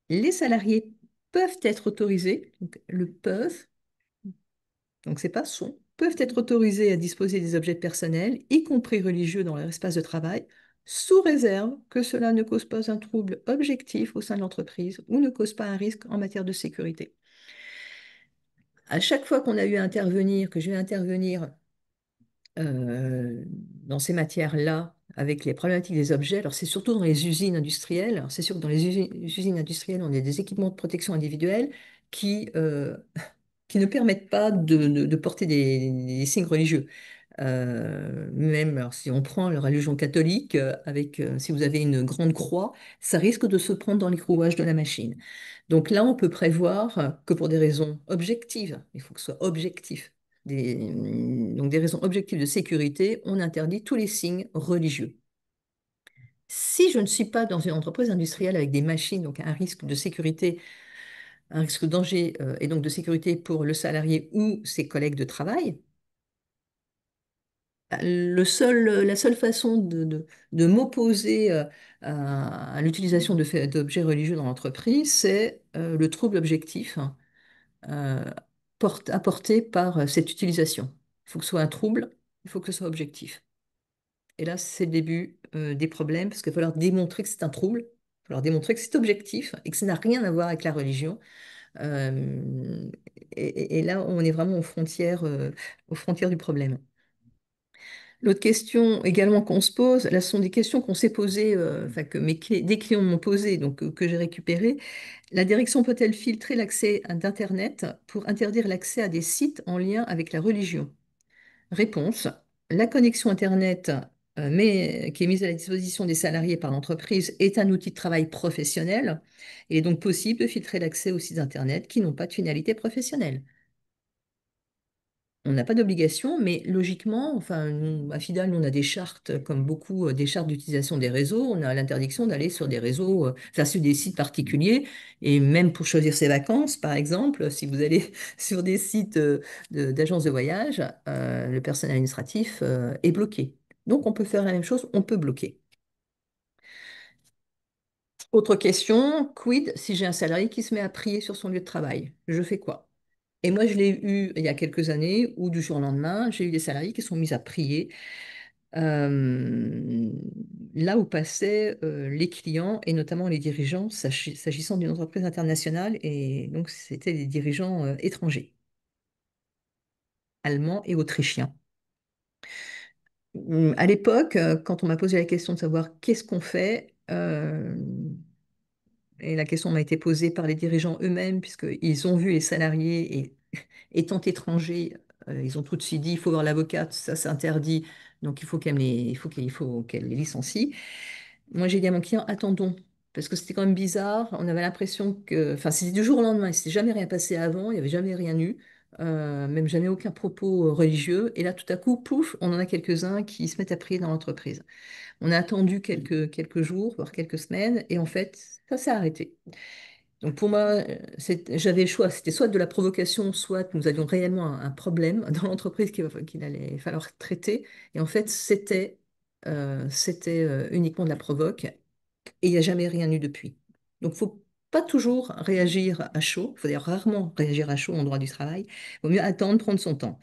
C: Les salariés peuvent être autorisés, donc le peuvent, donc c'est pas sont, peuvent être autorisés à disposer des objets personnels, y compris religieux, dans leur espace de travail, sous réserve que cela ne cause pas un trouble objectif au sein de l'entreprise ou ne cause pas un risque en matière de sécurité. À chaque fois qu'on a eu à intervenir, que j'ai eu à intervenir dans ces matières-là, avec les problématiques des objets. Alors, c'est surtout dans les usines industrielles. Alors, c'est sûr que dans les usines industrielles, on a des équipements de protection individuelle qui, qui ne permettent pas de porter des signes religieux. Même alors, si on prend la religion catholique, si vous avez une grande croix, ça risque de se prendre dans les rouages de la machine. Donc là, on peut prévoir que pour des raisons objectives, il faut que ce soit objectif, donc des raisons objectives de sécurité, on interdit tous les signes religieux. Si je ne suis pas dans une entreprise industrielle avec des machines, donc un risque de sécurité, un risque de danger et donc de sécurité pour le salarié ou ses collègues de travail, la seule façon de m'opposer à l'utilisation d'objets religieux dans l'entreprise, c'est le trouble objectif euh, apporté par cette utilisation. Il faut que ce soit un trouble, il faut que ce soit objectif. Et là, c'est le début des problèmes, parce qu'il va falloir démontrer que c'est un trouble, il va falloir démontrer que c'est objectif et que ça n'a rien à voir avec la religion. Euh, et là, on est vraiment aux frontières du problème. L'autre question également qu'on se pose, là, ce sont des questions qu'on s'est posées, enfin que des clients m'ont posées, donc que j'ai récupérées. La direction peut-elle filtrer l'accès d'Internet pour interdire l'accès à des sites en lien avec la religion? Réponse, la connexion Internet qui est mise à la disposition des salariés par l'entreprise est un outil de travail professionnel. Il est donc possible de filtrer l'accès aux sites Internet qui n'ont pas de finalité professionnelle. On n'a pas d'obligation, mais logiquement, enfin, à Fidal, nous, on a des chartes, comme beaucoup, des chartes d'utilisation des réseaux. On a l'interdiction d'aller sur des réseaux, enfin, sur des sites particuliers. Et même pour choisir ses vacances, par exemple, si vous allez sur des sites d'agences de voyage, le personnel administratif, est bloqué. Donc, on peut faire la même chose, on peut bloquer. Autre question, quid si j'ai un salarié qui se met à prier sur son lieu de travail? Je fais quoi? Et moi, je l'ai eu il y a quelques années où du jour au lendemain, j'ai eu des salariés qui sont mis à prier euh, là où passaient les clients et notamment les dirigeants, s'agissant d'une entreprise internationale. Et donc, c'était des dirigeants étrangers, allemands et autrichiens. À l'époque, quand on m'a posé la question de savoir qu'est-ce qu'on fait, et la question m'a été posée par les dirigeants eux-mêmes, puisqu'ils ont vu les salariés et étant étrangers, ils ont tout de suite dit il faut voir l'avocate, ça c'est interdit, donc il faut qu'elle les licencie. Moi j'ai dit à mon client attendons, parce que c'était quand même bizarre, on avait l'impression que, enfin c'était du jour au lendemain, il ne s'était jamais rien passé avant, il n'y avait jamais rien eu, même jamais aucun propos religieux, et là tout à coup, pouf, on en a quelques-uns qui se mettent à prier dans l'entreprise. On a attendu quelques jours, voire quelques semaines, et en fait, ça s'est arrêté. Donc pour moi, j'avais le choix, c'était soit de la provocation, soit nous avions réellement un problème dans l'entreprise qu'il allait falloir traiter. Et en fait, c'était uniquement de la provoque, et il n'y a jamais rien eu depuis. Donc il ne faut pas toujours réagir à chaud, il faut d'ailleurs rarement réagir à chaud en droit du travail. Il vaut mieux attendre, prendre son temps.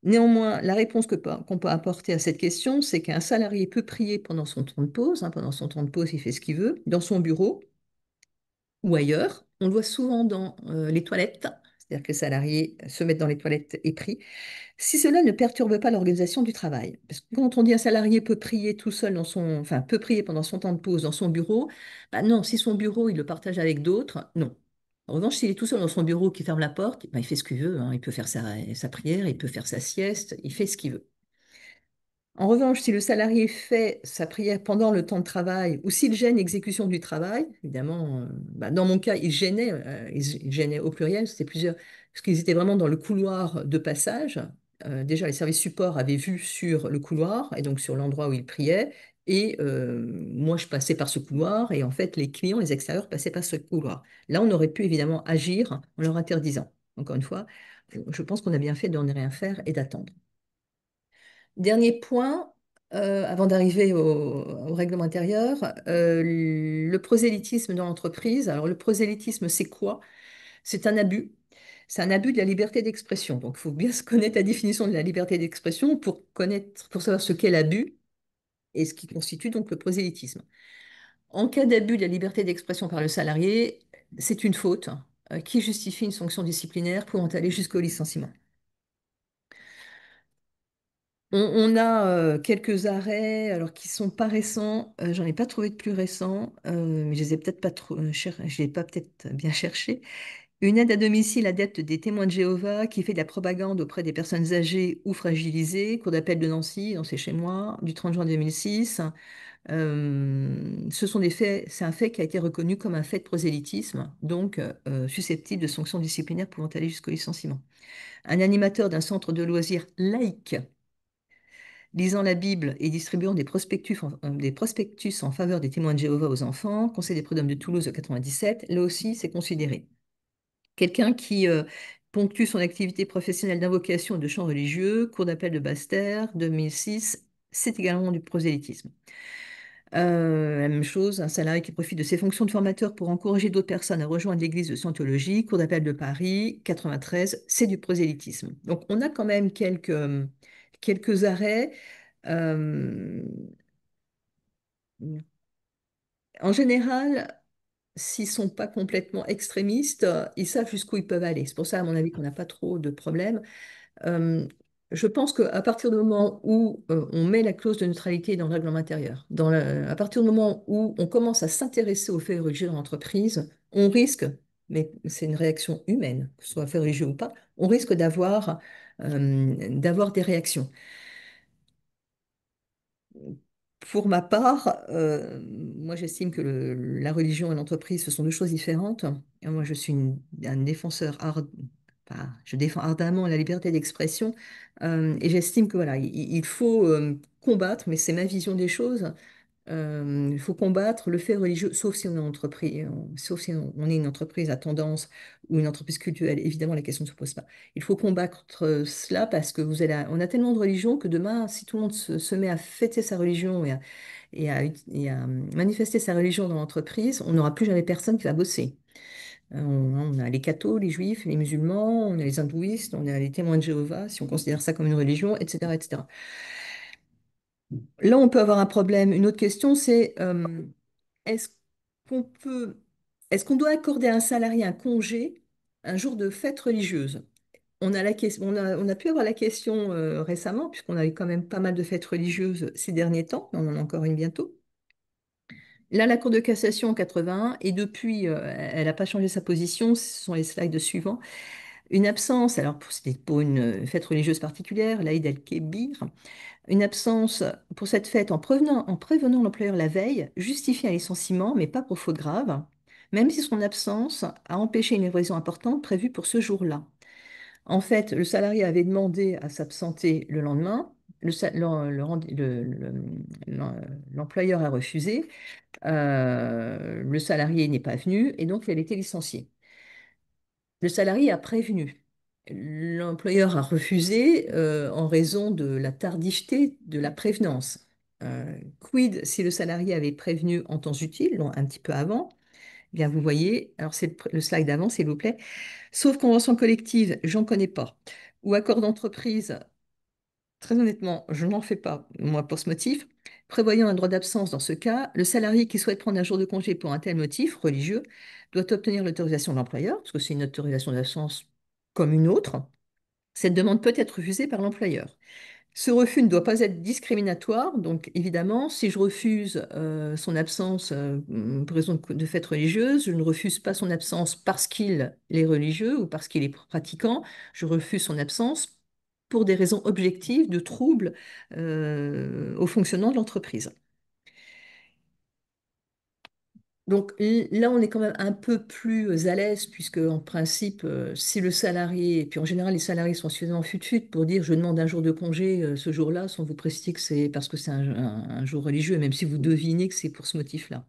C: Néanmoins, la réponse qu'on peut apporter à cette question, c'est qu'un salarié peut prier pendant son temps de pause. Pendant son temps de pause, il fait ce qu'il veut, dans son bureau ou ailleurs. On le voit souvent dans les toilettes, c'est-à-dire que les salariés se mettent dans les toilettes et prient, si cela ne perturbe pas l'organisation du travail. Parce que quand on dit un salarié peut prier tout seul enfin, peut prier pendant son temps de pause dans son bureau, bah non, si son bureau, il le partage avec d'autres, non. En revanche, s'il est tout seul dans son bureau qui ferme la porte, bah, il fait ce qu'il veut, hein. Il peut faire sa prière, il peut faire sa sieste, il fait ce qu'il veut. En revanche, si le salarié fait sa prière pendant le temps de travail ou s'il gêne l'exécution du travail, évidemment, bah, dans mon cas, il gênait au pluriel, c'était plusieurs, parce qu'ils étaient vraiment dans le couloir de passage. Déjà, les services supports avaient vu sur le couloir et donc sur l'endroit où ils priaient. Et moi, je passais par ce couloir et en fait, les clients, les extérieurs, passaient par ce couloir. Là, on aurait pu évidemment agir en leur interdisant. Encore une fois, je pense qu'on a bien fait de ne rien faire et d'attendre. Dernier point, avant d'arriver au règlement intérieur, le prosélytisme dans l'entreprise. Alors, le prosélytisme, c'est quoi? C'est un abus. C'est un abus de la liberté d'expression. Donc, il faut bien se connaître la définition de la liberté d'expression pour savoir ce qu'est l'abus et ce qui constitue donc le prosélytisme. En cas d'abus de la liberté d'expression par le salarié, c'est une faute qui justifie une sanction disciplinaire pouvant aller jusqu'au licenciement. On a quelques arrêts, alors qui sont pas récents. J'en ai pas trouvé de plus récents, mais je les ai peut-être pas trop, je l'ai pas peut-être bien cherché. Une aide à domicile adepte des témoins de Jéhovah qui fait de la propagande auprès des personnes âgées ou fragilisées. Cour d'appel de Nancy, non, c'est chez moi, du 30 juin 2006. Ce sont des faits, c'est un fait qui a été reconnu comme un fait de prosélytisme, donc susceptible de sanctions disciplinaires pouvant aller jusqu'au licenciement. Un animateur d'un centre de loisirs laïque lisant la Bible et distribuant des prospectus en faveur des témoins de Jéhovah aux enfants, Conseil des prud'hommes de Toulouse de 97, là aussi c'est considéré. Quelqu'un qui ponctue son activité professionnelle d'invocation et de chant religieux, cour d'appel de Basse-Terre, 2006, c'est également du prosélytisme. La même chose, un salarié qui profite de ses fonctions de formateur pour encourager d'autres personnes à rejoindre l'église de Scientologie, cour d'appel de Paris, 93, c'est du prosélytisme. Donc on a quand même quelques arrêts. Euh, En général, s'ils ne sont pas complètement extrémistes, ils savent jusqu'où ils peuvent aller. C'est pour ça, à mon avis, qu'on n'a pas trop de problèmes. Euh, je pense qu'à partir du moment où on met la clause de neutralité dans le règlement intérieur, à partir du moment où on commence à s'intéresser aux faits religieux dans l'entreprise, on risque, mais c'est une réaction humaine, que ce soit fait religieux ou pas, on risque d'avoir des réactions. Pour ma part, moi j'estime que la religion et l'entreprise, ce sont deux choses différentes. Et moi je suis un défenseur enfin, je défends ardemment la liberté d'expression et j'estime que voilà, il faut combattre, mais c'est ma vision des choses. Il faut combattre le fait religieux, sauf si on est une entreprise, sauf si on est une entreprise à tendance ou une entreprise culturelle. Évidemment, la question ne se pose pas. Il faut combattre cela parce que on a tellement de religions que demain, si tout le monde se met à fêter sa religion et à manifester sa religion dans l'entreprise, on n'aura plus jamais personne qui va bosser. On a les cathos, les juifs, les musulmans, on a les hindouistes, on a les témoins de Jéhovah, si on considère ça comme une religion, etc., etc. Là, on peut avoir un problème. Une autre question, c'est est-ce qu'on peut, est-ce qu'on doit accorder à un salarié un congé un jour de fête religieuse? On a pu avoir la question récemment, puisqu'on a eu quand même pas mal de fêtes religieuses ces derniers temps, on en a encore une bientôt. Là, la Cour de cassation en 81, et depuis, elle n'a pas changé sa position, ce sont les slides suivants. Une absence, alors c'était pour une fête religieuse particulière, l'Aïd el-Kébir, une absence pour cette fête en prévenant l'employeur la veille justifie un licenciement, mais pas pour faute grave, même si son absence a empêché une livraison importante prévue pour ce jour-là. En fait, le salarié avait demandé à s'absenter le lendemain, l'employeur a refusé, le salarié n'est pas venu et donc il a été licencié. Le salarié a prévenu. L'employeur a refusé en raison de la tardivité de la prévenance. Quid si le salarié avait prévenu en temps utile, donc un petit peu avant? Eh bien, vous voyez, alors c'est le slide d'avant, s'il vous plaît. Sauf convention collective, j'en connais pas. Ou accord d'entreprise, très honnêtement, je n'en fais pas, moi, pour ce motif. Prévoyant un droit d'absence dans ce cas, le salarié qui souhaite prendre un jour de congé pour un tel motif religieux doit obtenir l'autorisation de l'employeur, parce que c'est une autorisation d'absence comme une autre. Cette demande peut être refusée par l'employeur. Ce refus ne doit pas être discriminatoire, donc évidemment, si je refuse son absence pour raison de fête religieuse, je ne refuse pas son absence parce qu'il est religieux ou parce qu'il est pratiquant, je refuse son absence pour des raisons objectives de troubles au fonctionnement de l'entreprise. Donc là, on est quand même un peu plus à l'aise, puisque en principe, si le salarié, et puis en général, les salariés sont suffisamment fut pour dire je demande un jour de congé ce jour-là, sans vous préciser que c'est parce que c'est un jour religieux, même si vous devinez que c'est pour ce motif-là.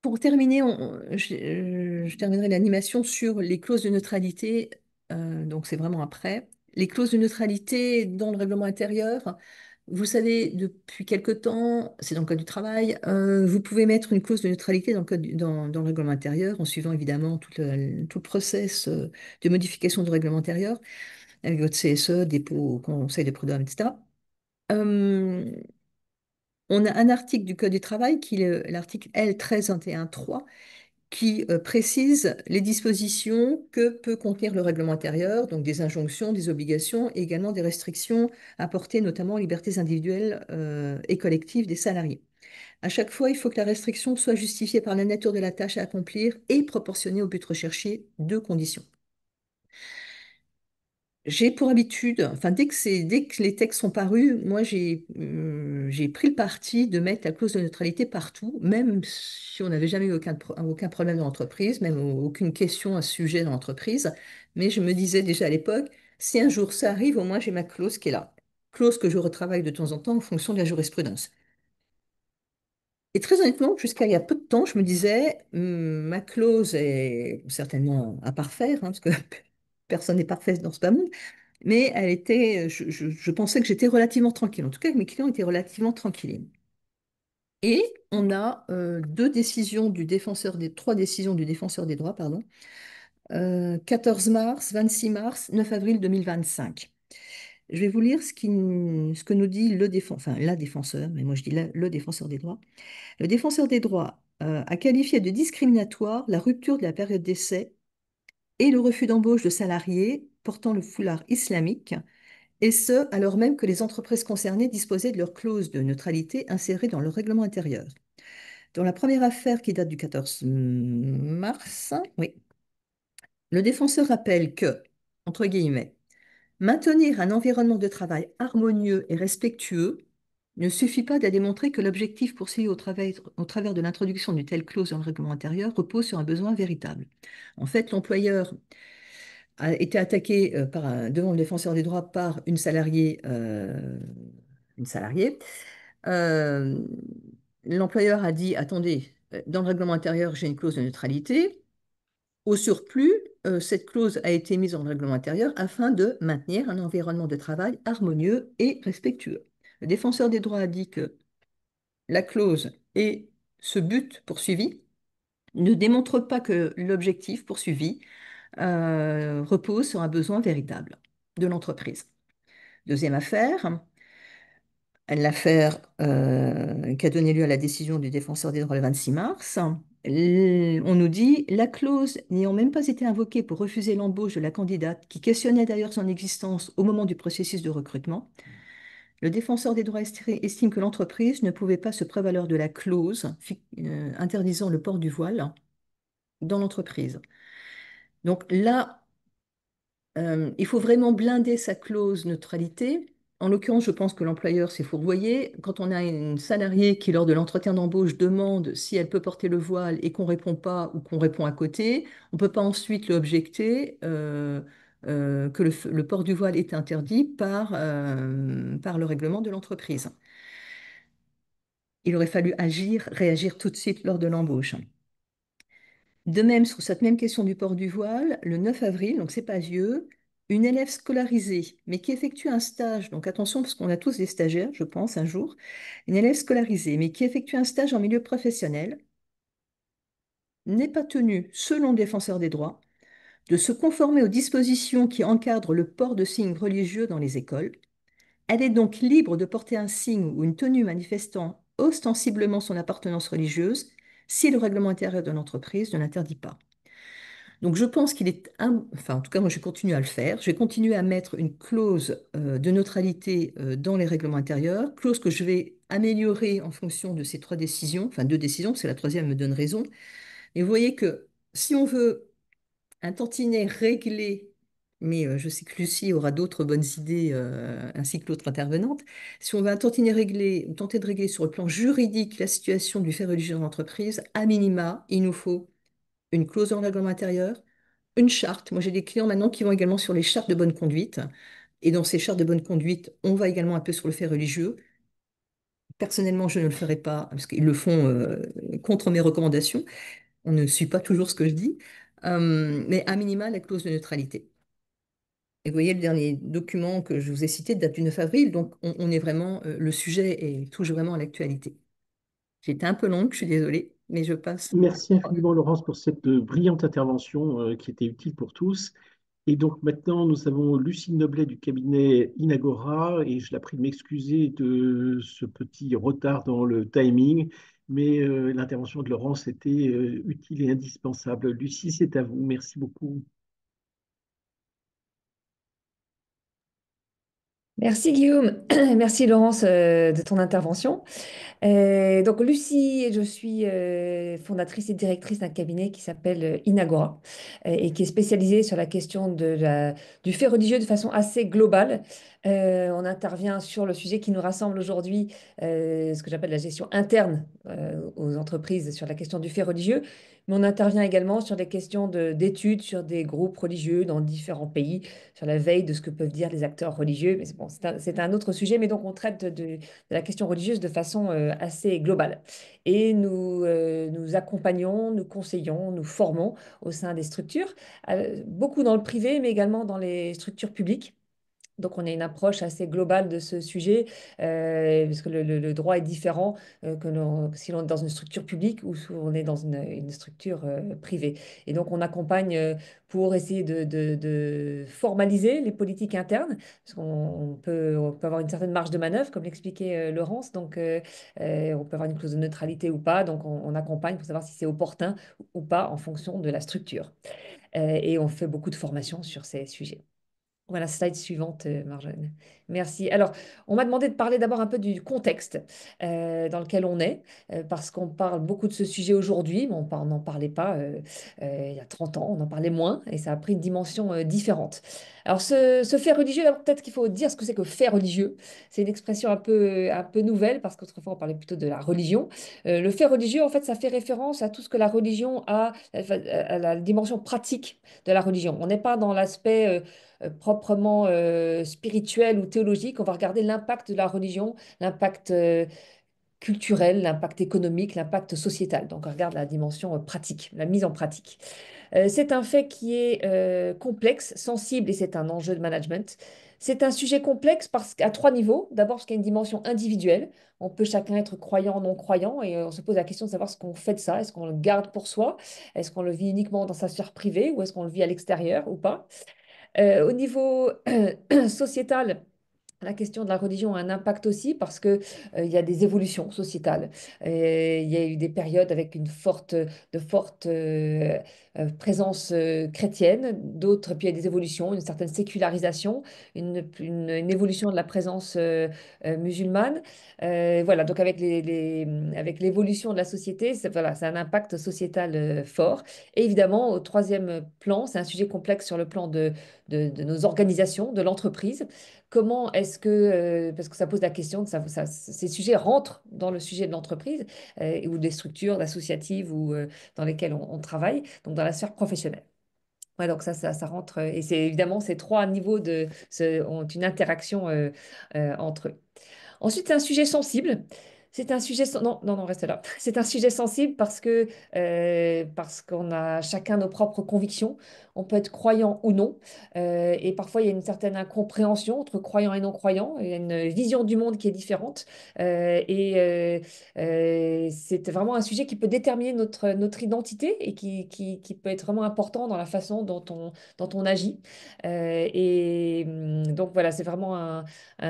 C: Pour terminer, je terminerai l'animation sur les clauses de neutralité. Donc, c'est vraiment après. Les clauses de neutralité dans le règlement intérieur. Vous savez, depuis quelque temps, c'est dans le Code du travail, vous pouvez mettre une clause de neutralité dans le règlement intérieur, en suivant évidemment tout le process de modification du règlement intérieur, avec votre CSE, dépôt au Conseil des prud'hommes, etc. Euh, on a un article du Code du travail, qui est l'article L 1321-3, qui précise les dispositions que peut contenir le règlement intérieur, donc des injonctions, des obligations et également des restrictions apportées notamment aux libertés individuelles et collectives des salariés. À chaque fois, il faut que la restriction soit justifiée par la nature de la tâche à accomplir et proportionnée au but recherché, deux conditions. J'ai pour habitude, enfin dès que les textes sont parus, moi j'ai pris le parti de mettre la clause de neutralité partout, même si on n'avait jamais eu aucun problème dans l'entreprise, même aucune question à ce sujet dans l'entreprise. Mais je me disais déjà à l'époque, si un jour ça arrive, au moins j'ai ma clause qui est là. Clause que je retravaille de temps en temps en fonction de la jurisprudence. Et très honnêtement, jusqu'à il y a peu de temps, je me disais, ma clause est certainement à parfaire, hein, parce que personne n'est parfait dans ce bas monde, mais elle était, je pensais que j'étais relativement tranquille. En tout cas, mes clients étaient relativement tranquilles. Et on a trois décisions du défenseur des droits, pardon, 14 mars, 26 mars, 9 avril 2025. Je vais vous lire ce que nous dit la défenseur, mais moi je dis le défenseur des droits. Le défenseur des droits a qualifié de discriminatoire la rupture de la période d'essai et le refus d'embauche de salariés portant le foulard islamique, et ce, alors même que les entreprises concernées disposaient de leur clause de neutralité insérée dans leur règlement intérieur. Dans la première affaire qui date du 14 mars, oui, le défenseur rappelle que, entre guillemets, maintenir un environnement de travail harmonieux et respectueux ne suffit pas à démontrer que l'objectif poursuivi au travers de l'introduction d'une telle clause dans le règlement intérieur repose sur un besoin véritable. En fait, l'employeur a été attaqué devant le défenseur des droits par une salariée. Une salariée. Euh, L'employeur a dit, attendez, dans le règlement intérieur, j'ai une clause de neutralité. Au surplus, cette clause a été mise dans le règlement intérieur afin de maintenir un environnement de travail harmonieux et respectueux. Le défenseur des droits a dit que la clause et ce but poursuivi ne démontrent pas que l'objectif poursuivi repose sur un besoin véritable de l'entreprise. Deuxième affaire, l'affaire qui a donné lieu à la décision du défenseur des droits le 26 mars. On nous dit, la clause n'ayant même pas été invoquée pour refuser l'embauche de la candidate, qui questionnait d'ailleurs son existence au moment du processus de recrutement, le défenseur des droits estime que l'entreprise ne pouvait pas se prévaloir de la clause interdisant le port du voile dans l'entreprise. Donc là, il faut vraiment blinder sa clause neutralité. En l'occurrence, je pense que l'employeur s'est fourvoyé. Quand on a une salariée qui, lors de l'entretien d'embauche, demande si elle peut porter le voile et qu'on ne répond pas ou qu'on répond à côté, on ne peut pas ensuite lui objecter que le port du voile est interdit par le règlement de l'entreprise. Il aurait fallu réagir tout de suite lors de l'embauche. De même, sur cette même question du port du voile, le 9 avril, donc c'est pas vieux, une élève scolarisée, mais qui effectue un stage, donc attention parce qu'on a tous des stagiaires, je pense, un jour, une élève scolarisée, mais qui effectue un stage en milieu professionnel, n'est pas tenue, selon le défenseur des droits, de se conformer aux dispositions qui encadrent le port de signes religieux dans les écoles. Elle est donc libre de porter un signe ou une tenue manifestant ostensiblement son appartenance religieuse si le règlement intérieur de l'entreprise ne l'interdit pas. Donc je pense qu'il est, enfin en tout cas moi je continue à le faire, je vais continuer à mettre une clause de neutralité dans les règlements intérieurs, clause que je vais améliorer en fonction de ces trois décisions, enfin deux décisions, parce que la troisième me donne raison. Et vous voyez que si on veut un tantinet réglé, mais je sais que Lucie aura d'autres bonnes idées ainsi que l'autre intervenante, si on veut un tantinet réglé ou tenter de régler sur le plan juridique la situation du fait religieux dans l'entreprise, à minima, il nous faut une clause dans le règlement intérieur, une charte. Moi, j'ai des clients maintenant qui vont également sur les chartes de bonne conduite. Et dans ces chartes de bonne conduite, on va également un peu sur le fait religieux. Personnellement, je ne le ferai pas parce qu'ils le font contre mes recommandations. On ne suit pas toujours ce que je dis. Mais à minima, la clause de neutralité. Et vous voyez, le dernier document que je vous ai cité date du 9 avril, donc on est vraiment, le sujet touche vraiment à l'actualité. J'ai été un peu longue, je suis désolée, mais je passe.
A: Merci infiniment, Laurence, pour cette brillante intervention qui était utile pour tous. Et donc maintenant, nous avons Lucie Noblet du cabinet Inagora, et je la prie de m'excuser de ce petit retard dans le timing, mais l'intervention de Laurence était utile et indispensable. Lucie, c'est à vous. Merci beaucoup.
D: Merci Guillaume, merci Laurence de ton intervention. Donc Lucie, je suis fondatrice et directrice d'un cabinet qui s'appelle Inagora et qui est spécialisé sur la question du fait religieux de façon assez globale. On intervient sur le sujet qui nous rassemble aujourd'hui, ce que j'appelle la gestion interne aux entreprises sur la question du fait religieux, mais on intervient également sur des questions d'études sur des groupes religieux dans différents pays, sur la veille de ce que peuvent dire les acteurs religieux. Mais bon, c'est un autre sujet, mais donc on traite de la question religieuse de façon assez globale. Et nous accompagnons, nous conseillons, nous formons au sein des structures, beaucoup dans le privé, mais également dans les structures publiques. Donc, on a une approche assez globale de ce sujet, parce que le droit est différent que si l'on est dans une structure publique ou si on est dans une structure privée. Et donc, on accompagne pour essayer de formaliser les politiques internes, parce qu'on peut avoir une certaine marge de manœuvre, comme l'expliquait Laurence. Donc, on peut avoir une clause de neutralité ou pas. Donc, on accompagne pour savoir si c'est opportun ou pas en fonction de la structure. Et on fait beaucoup de formations sur ces sujets. Voilà, slide suivante, Marjolaine. Merci. Alors, on m'a demandé de parler d'abord un peu du contexte dans lequel on est, parce qu'on parle beaucoup de ce sujet aujourd'hui, mais on n'en parlait pas il y a 30 ans, on en parlait moins, et ça a pris une dimension différente. Alors, ce fait religieux, d'abord, peut-être qu'il faut dire ce que c'est que fait religieux. C'est une expression un peu nouvelle, parce qu'autrefois, on parlait plutôt de la religion. Le fait religieux, en fait, ça fait référence à tout ce que la religion a, enfin, à la dimension pratique de la religion. On n'est pas dans l'aspect proprement spirituel ou théologique, on va regarder l'impact de la religion, l'impact culturel, l'impact économique, l'impact sociétal. Donc on regarde la dimension pratique, la mise en pratique. C'est un fait qui est complexe, sensible et c'est un enjeu de management. C'est un sujet complexe à trois niveaux. D'abord, parce qu'il y a une dimension individuelle. On peut chacun être croyant, non croyant, et on se pose la question de savoir ce qu'on fait de ça. Est-ce qu'on le garde pour soi? Est-ce qu'on le vit uniquement dans sa sphère privée ou est-ce qu'on le vit à l'extérieur ou pas? Au niveau sociétal, la question de la religion a un impact aussi parce que, il y a des évolutions sociétales. Il y a eu des périodes avec de forte présence chrétienne, d'autres, puis il y a des évolutions, une certaine sécularisation, une évolution de la présence musulmane. Voilà, donc avec l'évolution de la société, voilà, c'est un impact sociétal fort. Et évidemment, au troisième plan, c'est un sujet complexe sur le plan de nos organisations, de l'entreprise. Comment est-ce que, parce que ça pose la question, ces sujets rentrent dans le sujet de l'entreprise ou des structures associatives ou dans lesquelles on travaille, donc dans la sphère professionnelle. Ouais, donc ça rentre, et c'est évidemment ces trois niveaux ont une interaction entre eux. Ensuite, c'est un sujet sensible. Non, non, non, reste là. C'est un sujet sensible parce qu'on a chacun nos propres convictions. On peut être croyant ou non. Et parfois, il y a une certaine incompréhension entre croyant et non-croyant. Il y a une vision du monde qui est différente. C'est vraiment un sujet qui peut déterminer notre identité et qui peut être vraiment important dans la façon dont on agit. Donc voilà, c'est vraiment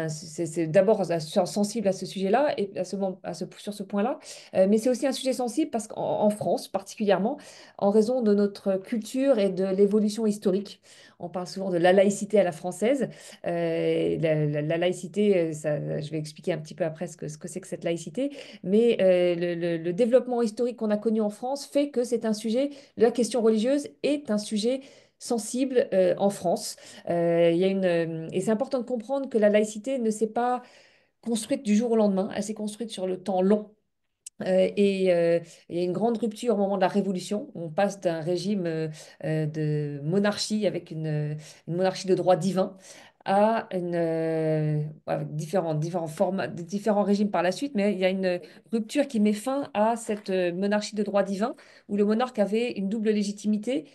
D: c'est d'abord sensible à ce sujet-là et sur ce point-là, mais c'est aussi un sujet sensible parce qu'en France particulièrement, en raison de notre culture et de l'évolution historique, on parle souvent de la laïcité à la française. La laïcité, je vais expliquer un petit peu après ce que c'est que cette laïcité, mais le développement historique qu'on a connu en France fait que c'est un sujet, la question religieuse est un sujet sensible en France. Et c'est important de comprendre que la laïcité ne s'est pas construite du jour au lendemain, elle s'est construite sur le temps long. Il y a une grande rupture au moment de la Révolution. On passe d'un régime de monarchie avec une monarchie de droit divin à avec différents formats, différents régimes par la suite, mais il y a une rupture qui met fin à cette monarchie de droit divin où le monarque avait une double légitimité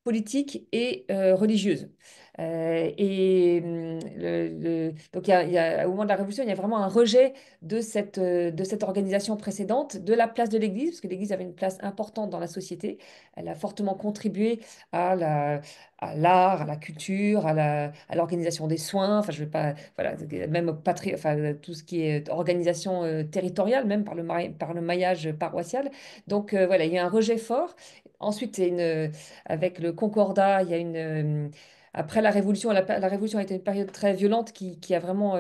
D: politique et religieuse. Donc, au moment de la Révolution, il y a vraiment un rejet de cette organisation précédente, de la place de l'Église, parce que l'Église avait une place importante dans la société. Elle a fortement contribué à à l'art, à la culture, à l'organisation des soins. Enfin, je vais pas, voilà, même enfin, tout ce qui est organisation territoriale, même par le maillage paroissial. Donc, voilà, il y a un rejet fort. Ensuite, avec le Concordat, il y a après la Révolution, la Révolution a été une période très violente qui a vraiment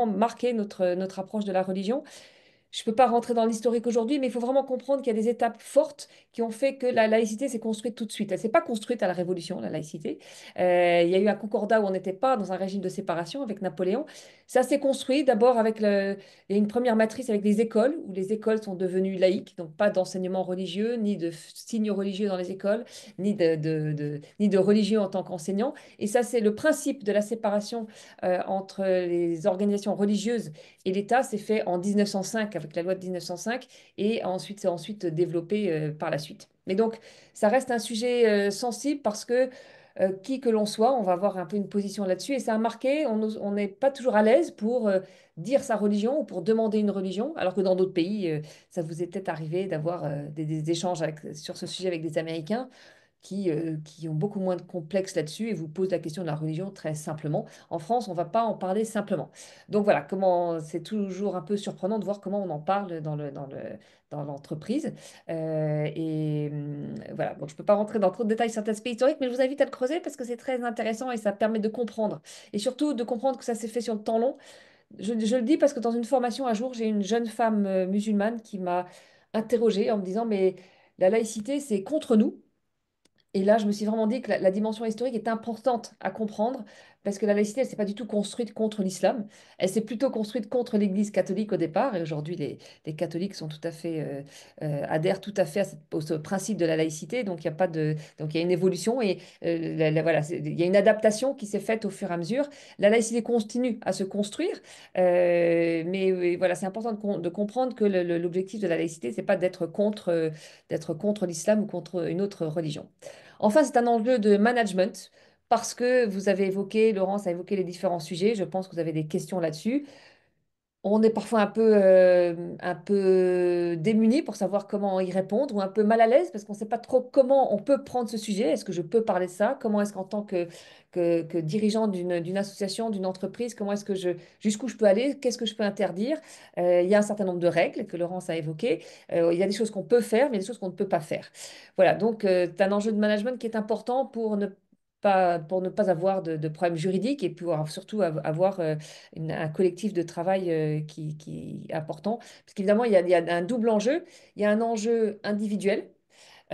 D: marqué notre approche de la religion. Je ne peux pas rentrer dans l'historique aujourd'hui, mais il faut vraiment comprendre qu'il y a des étapes fortes qui ont fait que la laïcité s'est construite tout de suite. Elle ne s'est pas construite à la Révolution, la laïcité. Il y a eu un concordat où on n'était pas dans un régime de séparation avec Napoléon. Ça s'est construit d'abord il y a une première matrice avec les écoles, où les écoles sont devenues laïques, donc pas d'enseignement religieux, ni de signes religieux dans les écoles, ni de religieux en tant qu'enseignants. Et ça, c'est le principe de la séparation entre les organisations religieuses et l'État s'est fait en 1905 avec la loi de 1905 et ensuite c'est ensuite développé par la suite. Mais donc ça reste un sujet sensible parce que qui que l'on soit, on va avoir un peu une position là-dessus et ça a marqué, on n'est pas toujours à l'aise pour dire sa religion ou pour demander une religion, alors que dans d'autres pays, ça vous est peut-être arrivé d'avoir des échanges sur ce sujet avec des Américains qui ont beaucoup moins de complexes là-dessus et vous posent la question de la religion très simplement. En France, on ne va pas en parler simplement. Donc voilà, c'est toujours un peu surprenant de voir comment on en parle dans l'entreprise. Voilà, donc je ne peux pas rentrer dans trop de détails sur cet aspect historique, mais je vous invite à le creuser parce que c'est très intéressant et ça permet de comprendre. Et surtout de comprendre que ça s'est fait sur le temps long. Je le dis parce que dans une formation un jour, j'ai une jeune femme musulmane qui m'a interrogée en me disant, mais la laïcité, c'est contre nous. Et là, je me suis vraiment dit que la dimension historique est importante à comprendre parce que la laïcité, elle s'est pas du tout construite contre l'islam. Elle s'est plutôt construite contre l'Église catholique au départ. Et aujourd'hui, les catholiques sont tout à fait, adhèrent tout à fait au ce principe de la laïcité. Donc, il y a pas de, donc, il y a une évolution et voilà, il y a une adaptation qui s'est faite au fur et à mesure. La laïcité continue à se construire. Mais voilà, c'est important de comprendre que l'objectif de la laïcité, c'est pas d'être contre l'islam ou contre une autre religion. Enfin, c'est un enjeu de management parce que vous avez évoqué, Laurence a évoqué les différents sujets. Je pense que vous avez des questions là-dessus. On est parfois un peu démuni pour savoir comment y répondre ou un peu mal à l'aise parce qu'on ne sait pas trop comment on peut prendre ce sujet. Est-ce que je peux parler de ça? Comment est-ce qu'en tant que dirigeant d'une association, d'une entreprise, jusqu'où je peux aller? Qu'est-ce que je peux interdire? Il y a un certain nombre de règles que Laurence a évoquées. Il y a des choses qu'on peut faire, mais il y a des choses qu'on ne peut pas faire. Voilà, donc c'est un enjeu de management qui est important pour ne pas avoir de problèmes juridiques et pour surtout avoir un collectif de travail qui est important. Parce qu'évidemment, il y a un double enjeu. Il y a un enjeu individuel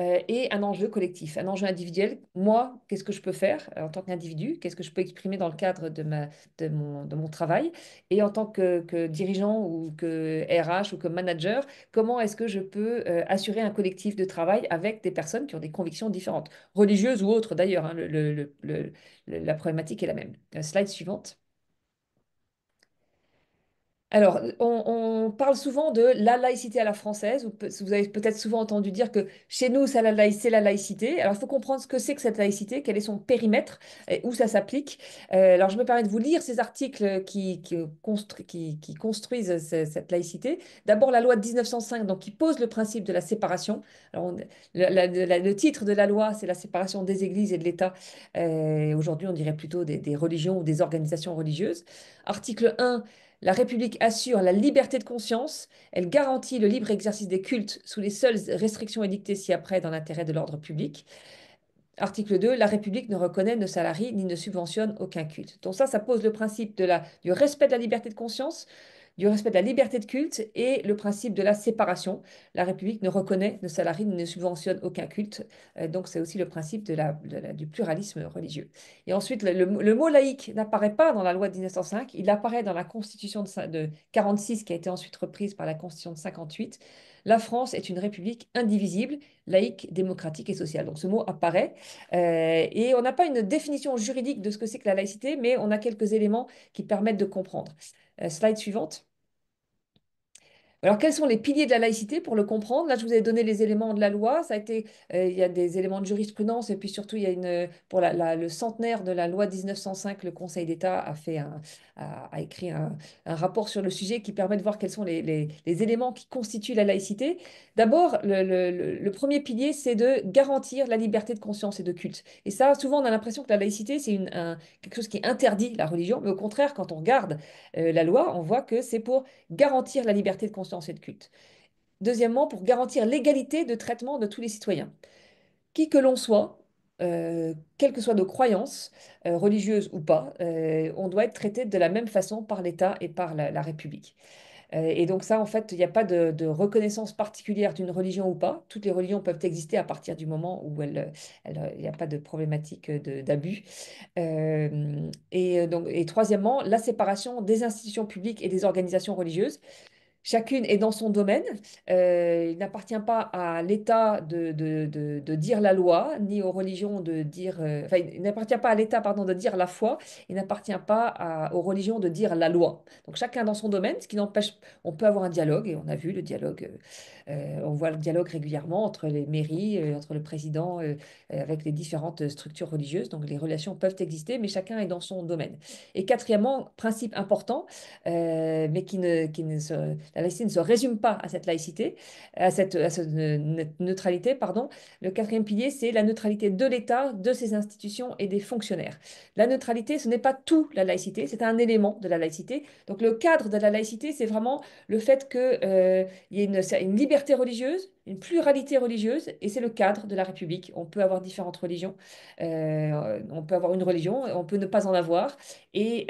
D: et un enjeu collectif. Un enjeu individuel, moi, qu'est-ce que je peux faire en tant qu'individu? Qu'est-ce que je peux exprimer dans le cadre de mon travail? Et en tant que dirigeant ou que RH ou que manager, comment est-ce que je peux assurer un collectif de travail avec des personnes qui ont des convictions différentes, religieuses ou autres d'ailleurs, hein, la problématique est la même. Slide suivante. Alors, on parle souvent de la laïcité à la française, ou vous avez peut-être souvent entendu dire que chez nous, c'est la laïcité. Alors, il faut comprendre ce que c'est que cette laïcité, quel est son périmètre, et où ça s'applique. Alors, je me permets de vous lire ces articles qui construisent cette laïcité. D'abord, la loi de 1905, donc, qui pose le principe de la séparation. Alors, le titre de la loi, c'est la séparation des églises et de l'État. Aujourd'hui, on dirait plutôt des religions ou des organisations religieuses. Article 1. La République assure la liberté de conscience, elle garantit le libre exercice des cultes sous les seules restrictions édictées ci-après dans l'intérêt de l'ordre public. Article 2, la République ne reconnaît, ne salarie ni ne subventionne aucun culte. Donc ça pose le principe du respect de la liberté de conscience, du respect de la liberté de culte et le principe de la séparation. La République ne reconnaît, ne salarie ni ne subventionne aucun culte. Donc c'est aussi le principe du pluralisme religieux. Et ensuite, le mot laïque n'apparaît pas dans la loi de 1905, il apparaît dans la Constitution de 46 qui a été ensuite reprise par la Constitution de 58. La France est une république indivisible, laïque, démocratique et sociale. Donc ce mot apparaît. Et on n'a pas une définition juridique de ce que c'est que la laïcité, mais on a quelques éléments qui permettent de comprendre. Slide suivante. Alors, quels sont les piliers de la laïcité pour le comprendre? Là, je vous ai donné les éléments de la loi. Ça a été, il y a des éléments de jurisprudence et puis surtout, il y a pour le centenaire de la loi 1905, le Conseil d'État a écrit un rapport sur le sujet qui permet de voir quels sont les éléments qui constituent la laïcité. D'abord, le premier pilier, c'est de garantir la liberté de conscience et de culte. Et ça, souvent, on a l'impression que la laïcité, c'est quelque chose qui interdit la religion, mais au contraire, quand on regarde la loi, on voit que c'est pour garantir la liberté de conscience et de culte. Deuxièmement, pour garantir l'égalité de traitement de tous les citoyens. Qui que l'on soit, quelles que soient nos croyances, religieuses ou pas, on doit être traité de la même façon par l'État et par la République. Et donc ça, en fait, il n'y a pas de reconnaissance particulière d'une religion ou pas. Toutes les religions peuvent exister à partir du moment où il n'y a pas de problématique d'abus. Et troisièmement, la séparation des institutions publiques et des organisations religieuses. Chacune est dans son domaine. Il n'appartient pas à l'État de dire la loi, ni aux religions de dire... enfin, il n'appartient pas à l'État, pardon, de dire la foi. Il n'appartient pas aux religions de dire la loi. Donc chacun dans son domaine, ce qui n'empêche... On peut avoir un dialogue, et on a vu le dialogue, on voit le dialogue régulièrement entre les mairies, entre le président, avec les différentes structures religieuses. Donc les relations peuvent exister, mais chacun est dans son domaine. Et quatrièmement, principe important, mais la laïcité ne se résume pas à cette laïcité, à cette neutralité, pardon. Le quatrième pilier, c'est la neutralité de l'État, de ses institutions et des fonctionnaires. La neutralité, ce n'est pas tout la laïcité, c'est un élément de la laïcité. Donc le cadre de la laïcité, c'est vraiment le fait qu'il y ait une liberté religieuse, une pluralité religieuse, et c'est le cadre de la République. On peut avoir différentes religions, on peut avoir une religion, on peut ne pas en avoir, et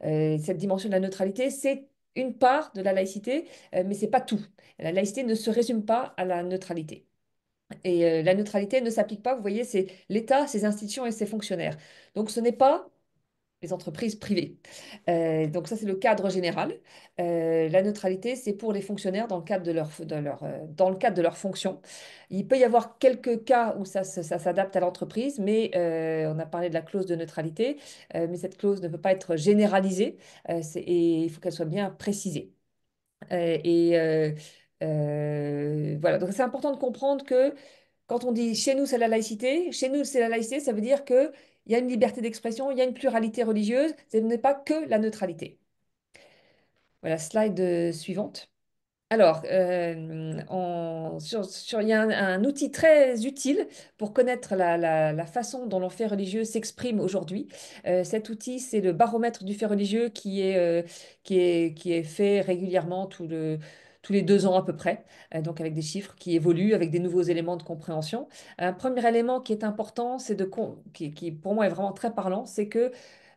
D: cette dimension de la neutralité, c'est une part de la laïcité, mais c'est pas tout. La laïcité ne se résume pas à la neutralité. Et la neutralité ne s'applique pas, vous voyez, c'est l'État, ses institutions et ses fonctionnaires. Donc ce n'est pas les entreprises privées. Donc ça, c'est le cadre général. La neutralité, c'est pour les fonctionnaires dans le cadre dans le cadre de leur fonction. Il peut y avoir quelques cas où ça s'adapte à l'entreprise, mais on a parlé de la clause de neutralité, mais cette clause ne peut pas être généralisée, et il faut qu'elle soit bien précisée. Et voilà, donc c'est important de comprendre que quand on dit chez nous c'est la laïcité, chez nous c'est la laïcité, ça veut dire qu'il y a une liberté d'expression, il y a une pluralité religieuse, ce n'est pas que la neutralité. Voilà, slide suivante. Alors, il y a un outil très utile pour connaître la façon dont le fait religieux s'exprime aujourd'hui. Cet outil, c'est le baromètre du fait religieux qui est fait régulièrement tous les 2 ans à peu près, donc avec des chiffres qui évoluent, avec des nouveaux éléments de compréhension. Un premier élément qui est important, qui pour moi est vraiment très parlant, c'est que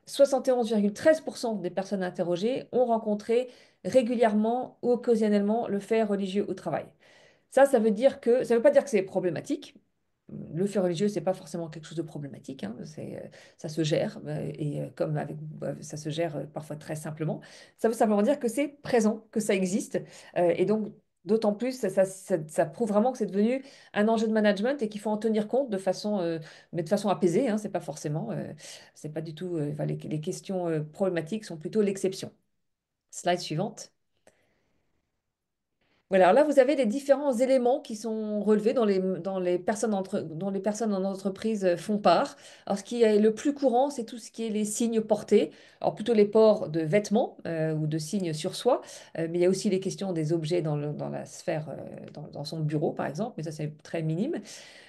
D: 71,13% des personnes interrogées ont rencontré régulièrement ou occasionnellement le fait religieux au travail. Ça veut dire ça veut pas dire que c'est problématique. Le fait religieux, c'est pas forcément quelque chose de problématique, hein. Ça se gère, et comme ça se gère parfois très simplement. Ça veut simplement dire que c'est présent, que ça existe, et donc d'autant plus, ça prouve vraiment que c'est devenu un enjeu de management et qu'il faut en tenir compte mais de façon apaisée, hein. C'est pas forcément, c'est pas du tout, enfin, les questions problématiques sont plutôt l'exception. Slide suivante. Voilà, alors là, vous avez les différents éléments qui sont relevés dont les personnes en entreprise font part. Alors, ce qui est le plus courant, c'est tout ce qui est les signes portés. Alors, plutôt les ports de vêtements ou de signes sur soi, mais il y a aussi les questions des objets dans la sphère, dans son bureau, par exemple, mais ça, c'est très minime.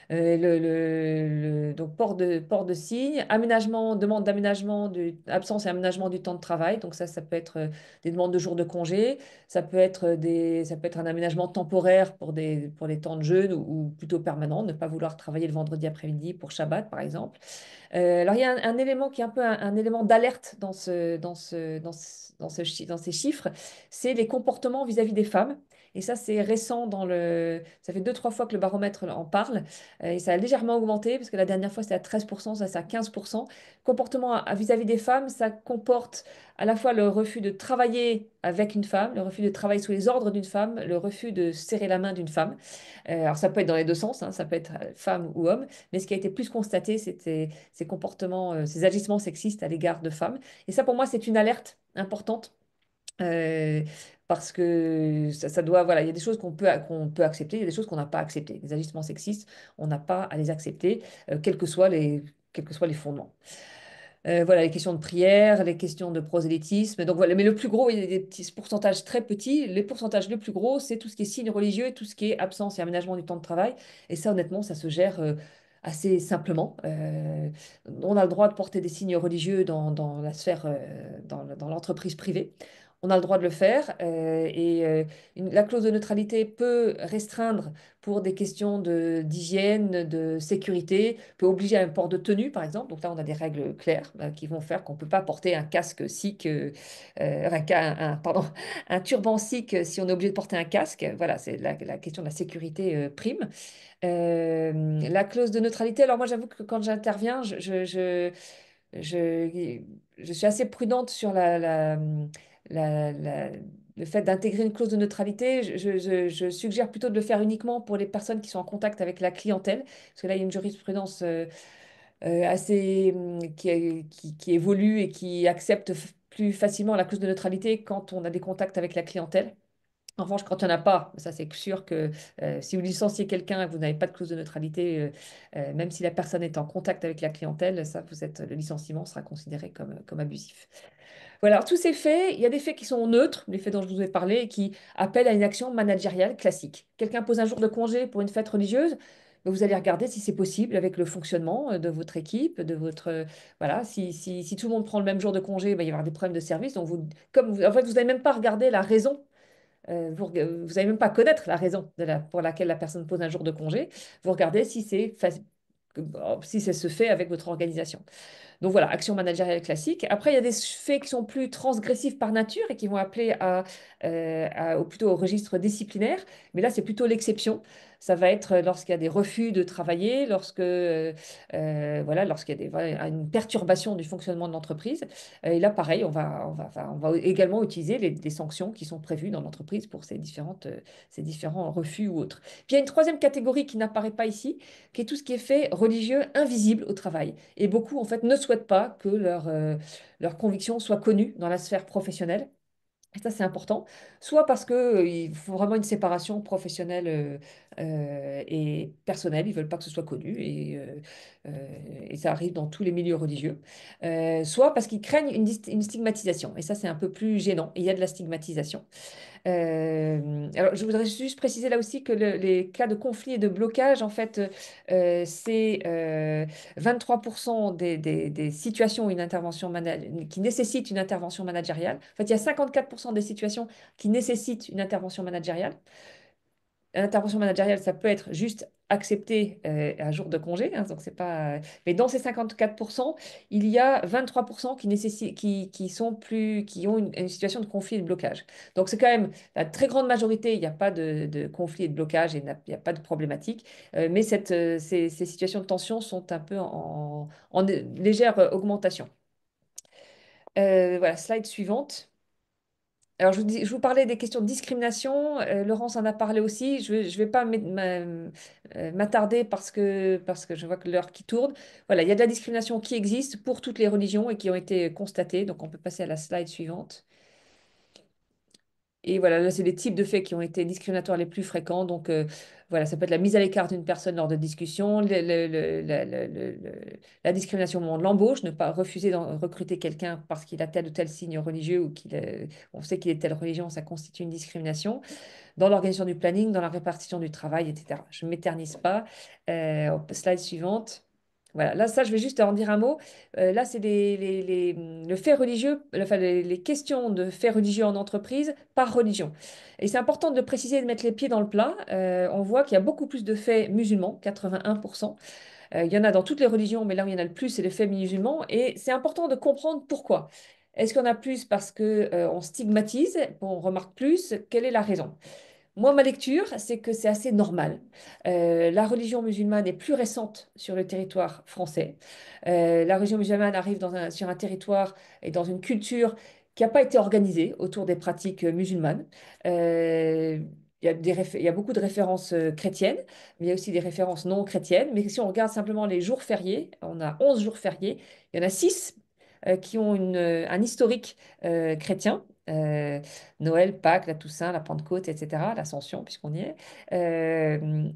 D: Donc port de signe, demande d'aménagement, absence et aménagement du temps de travail. Donc ça peut être des demandes de jours de congé, ça peut être un aménagement temporaire pour les temps de jeûne ou plutôt permanent, ne pas vouloir travailler le vendredi après-midi pour Shabbat, par exemple. Alors, il y a un élément qui est un peu un élément d'alerte dans ces chiffres, c'est les comportements vis-à-vis des femmes. Et ça, c'est récent ça fait 2, 3 fois que le baromètre en parle. Et ça a légèrement augmenté, parce que la dernière fois, c'était à 13%, ça, c'est à 15%. Comportement vis-à-vis des femmes, ça comporte à la fois le refus de travailler avec une femme, le refus de travailler sous les ordres d'une femme, le refus de serrer la main d'une femme. Alors, ça peut être dans les deux sens, hein, ça peut être femme ou homme, mais ce qui a été plus constaté, c'était ces comportements, ces agissements sexistes à l'égard de femmes. Et ça, pour moi, c'est une alerte importante, euh, parce que ça doit, voilà, il y a des choses qu'on peut accepter, il y a des choses qu'on n'a pas acceptées. Les agissements sexistes, on n'a pas à les accepter, quels que soient les fondements. Voilà, les questions de prière, les questions de prosélytisme. Donc voilà, mais le plus gros, il y a des petits pourcentages très petits. Les pourcentages les plus gros, c'est tout ce qui est signes religieux et tout ce qui est absence et aménagement du temps de travail. Et ça, honnêtement, ça se gère assez simplement. On a le droit de porter des signes religieux dans la sphère, dans l'entreprise privée. On a le droit de le faire la clause de neutralité peut restreindre pour des questions d'hygiène, de sécurité, peut obliger à un port de tenue, par exemple. Donc là, on a des règles claires qui vont faire qu'on ne peut pas porter un casque sikh, pardon, un turban sikh si on est obligé de porter un casque. Voilà, c'est la question de la sécurité prime. La clause de neutralité, alors moi, j'avoue que quand j'interviens, je, je suis assez prudente sur la- la- le fait d'intégrer une clause de neutralité. Je suggère plutôt de le faire uniquement pour les personnes qui sont en contact avec la clientèle, parce que là, il y a une jurisprudence assez qui évolue et qui accepte plus facilement la clause de neutralité quand on a des contacts avec la clientèle. En revanche, quand il n'y en a pas, ça c'est sûr que si vous licenciez quelqu'un et que vous n'avez pas de clause de neutralité, même si la personne est en contact avec la clientèle, le licenciement sera considéré comme abusif. Voilà, alors tous ces faits, il y a des faits qui sont neutres, les faits dont je vous ai parlé, et qui appellent à une action managériale classique. Quelqu'un pose un jour de congé pour une fête religieuse, ben, vous allez regarder si c'est possible avec le fonctionnement de votre équipe, voilà, si tout le monde prend le même jour de congé, ben, il va y avoir des problèmes de service. Donc, en fait, vous n'allez même pas regarder la raison vous n'allez même pas connaître la raison pour laquelle la personne pose un jour de congé. Vous regardez si ça se fait avec votre organisation. Donc voilà, action managériale classique. Après, il y a des faits qui sont plus transgressifs par nature et qui vont appeler plutôt au registre disciplinaire. Mais là, c'est plutôt l'exception. Ça va être lorsqu'il y a des refus de travailler, lorsqu'il y a une perturbation du fonctionnement de l'entreprise. Et là, pareil, on va également utiliser les sanctions qui sont prévues dans l'entreprise pour ces différents refus ou autres. Puis il y a une troisième catégorie qui n'apparaît pas ici, qui est tout ce qui est fait religieux invisible au travail. Et beaucoup, en fait, ne souhaitent pas que leurs convictions soient connues dans la sphère professionnelle. Et ça, c'est important. Soit parce qu'il faut vraiment une séparation professionnelle et personnelle. Ils ne veulent pas que ce soit connu. Et ça arrive dans tous les milieux religieux. Soit parce qu'ils craignent une stigmatisation. Et ça, c'est un peu plus gênant. Il y a de la stigmatisation. Alors, je voudrais juste préciser là aussi que les cas de conflit et de blocage, en fait, c'est 23% des situations où qui nécessitent une intervention managériale. En fait, il y a 54% des situations qui nécessitent une intervention managériale. L'intervention managériale, ça peut être juste accepter un jour de congé, hein, donc c'est pas... Mais dans ces 54%, il y a 23% qui ont une situation de conflit et de blocage. Donc c'est quand même la très grande majorité, il n'y a pas de conflit et de blocage et il n'y a pas de problématique. Mais ces situations de tension sont un peu en légère augmentation. Voilà, slide suivante. Alors, je vous parlais des questions de discrimination. Laurence en a parlé aussi. Je vais pas m'attarder parce que je vois que l'heure qui tourne. Voilà, il y a de la discrimination qui existe pour toutes les religions et qui ont été constatées. Donc, on peut passer à la slide suivante. Et voilà, là, c'est les types de faits qui ont été discriminatoires les plus fréquents. Donc, voilà, ça peut être la mise à l'écart d'une personne lors de discussions, la discrimination au moment de l'embauche, ne pas refuser de recruter quelqu'un parce qu'il a tel ou tel signe religieux ou on sait qu'il est de telle religion, ça constitue une discrimination dans l'organisation du planning, dans la répartition du travail, etc. Je ne m'éternise pas. Slide suivante. Voilà, là, ça, je vais juste en dire un mot. Là, c'est le fait religieux, enfin, les questions de fait religieux en entreprise par religion. Et c'est important de le préciser et de mettre les pieds dans le plat. On voit qu'il y a beaucoup plus de faits musulmans, 81%. Il y en a dans toutes les religions, mais là où il y en a le plus, c'est les faits musulmans. Et c'est important de comprendre pourquoi. Est-ce qu'il y en a plus parce que, on stigmatise, on remarque plus? Quelle est la raison? Moi, ma lecture, c'est que c'est assez normal. La religion musulmane est plus récente sur le territoire français. La religion musulmane arrive sur un territoire et dans une culture qui n'a pas été organisée autour des pratiques musulmanes. Il y a beaucoup de références chrétiennes, mais il y a aussi des références non chrétiennes. Mais si on regarde simplement les jours fériés, on a 11 jours fériés. Il y en a 6 qui ont un historique chrétien. Euh, Noël, Pâques, la Toussaint, la Pentecôte, etc., l'Ascension, puisqu'on y est. Euh,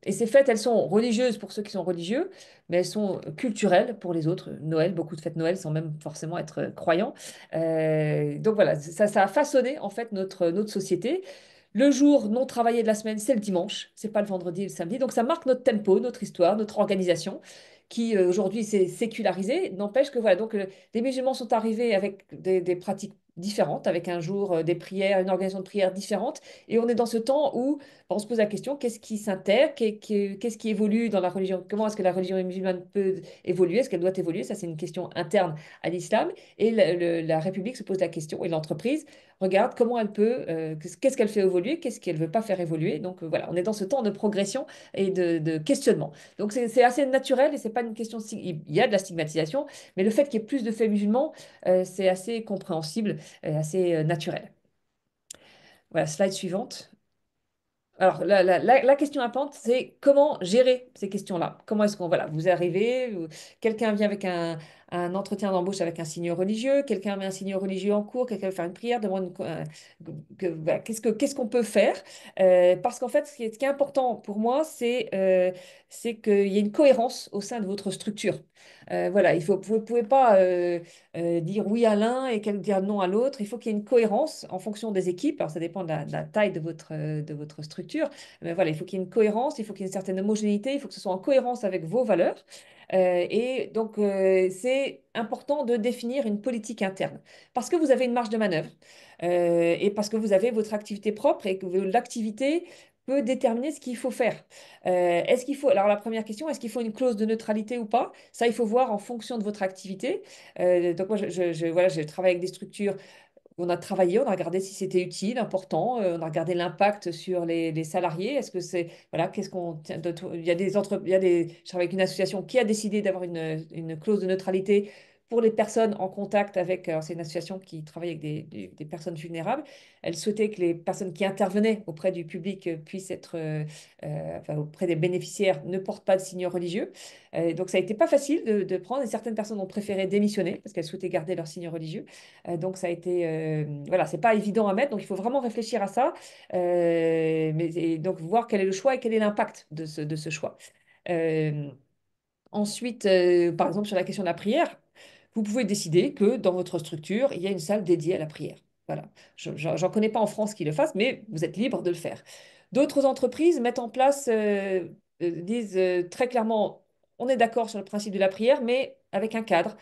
D: et ces fêtes, elles sont religieuses pour ceux qui sont religieux, mais elles sont culturelles pour les autres. Noël, beaucoup de fêtes Noël sans même forcément être croyants. Donc voilà, ça a façonné en fait notre société. Le jour non travaillé de la semaine, c'est le dimanche, c'est pas le vendredi et le samedi. Donc ça marque notre tempo, notre histoire, notre organisation, qui aujourd'hui s'est sécularisée. N'empêche que voilà, donc les musulmans sont arrivés avec des pratiques différentes, avec un jour des prières, une organisation de prières différente. Et on est dans ce temps où on se pose la question, qu'est-ce qui s'intègre, qu'est-ce qui évolue dans la religion, comment est-ce que la religion musulmane peut évoluer, est-ce qu'elle doit évoluer? Ça, c'est une question interne à l'islam. Et la République se pose la question, et l'entreprise regarde comment elle peut, qu'est-ce qu'elle fait évoluer, qu'est-ce qu'elle ne veut pas faire évoluer. Donc voilà, on est dans ce temps de progression et de questionnement. Donc c'est assez naturel et c'est pas une question, il y a de la stigmatisation, mais le fait qu'il y ait plus de faits musulmans, c'est assez compréhensible, assez naturel. Voilà, slide suivante. Alors, la question importante, c'est comment gérer ces questions-là? Comment est-ce qu'on, voilà, vous arrivez, quelqu'un vient avec un entretien d'embauche avec un signe religieux, quelqu'un met un signe religieux en cours, quelqu'un veut faire une prière, demande voilà, qu'est-ce qu'on peut faire? Parce qu'en fait, ce qui est important pour moi, c'est qu'il y ait une cohérence au sein de votre structure. Voilà, vous ne pouvez pas dire oui à l'un et dire non à l'autre. Il faut qu'il y ait une cohérence en fonction des équipes. Alors, ça dépend de la taille de votre structure. Mais voilà, il faut qu'il y ait une cohérence, il faut qu'il y ait une certaine homogénéité, il faut que ce soit en cohérence avec vos valeurs. Et donc, c'est important de définir une politique interne parce que vous avez une marge de manœuvre et parce que vous avez votre activité propre et que l'activité peut déterminer ce qu'il faut faire. Est-ce qu'il faut, alors la première question, est-ce qu'il faut une clause de neutralité ou pas? Ça, il faut voir en fonction de votre activité. Donc moi, voilà, je travaille avec des structures. On a travaillé, on a regardé si c'était utile, important, on a regardé l'impact sur les salariés. Est-ce que c'est, voilà, qu'est-ce qu'on, il y a je travaille avec une association qui a décidé d'avoir une clause de neutralité pour les personnes en contact avec, alors c'est une association qui travaille avec des personnes vulnérables. Elle souhaitait que les personnes qui intervenaient auprès du public puissent être, enfin, auprès des bénéficiaires, ne portent pas de signes religieux. Donc ça a été pas facile de prendre et certaines personnes ont préféré démissionner parce qu'elles souhaitaient garder leurs signes religieux. Donc ça a été, voilà, c'est pas évident à mettre, donc il faut vraiment réfléchir à ça, et donc voir quel est le choix et quel est l'impact de ce choix. Euh, Ensuite, par exemple, sur la question de la prière, vous pouvez décider que dans votre structure, il y a une salle dédiée à la prière. Voilà. J'en connais pas en France qui le fassent, mais vous êtes libre de le faire. D'autres entreprises mettent en place, disent très clairement, on est d'accord sur le principe de la prière, mais avec un cadre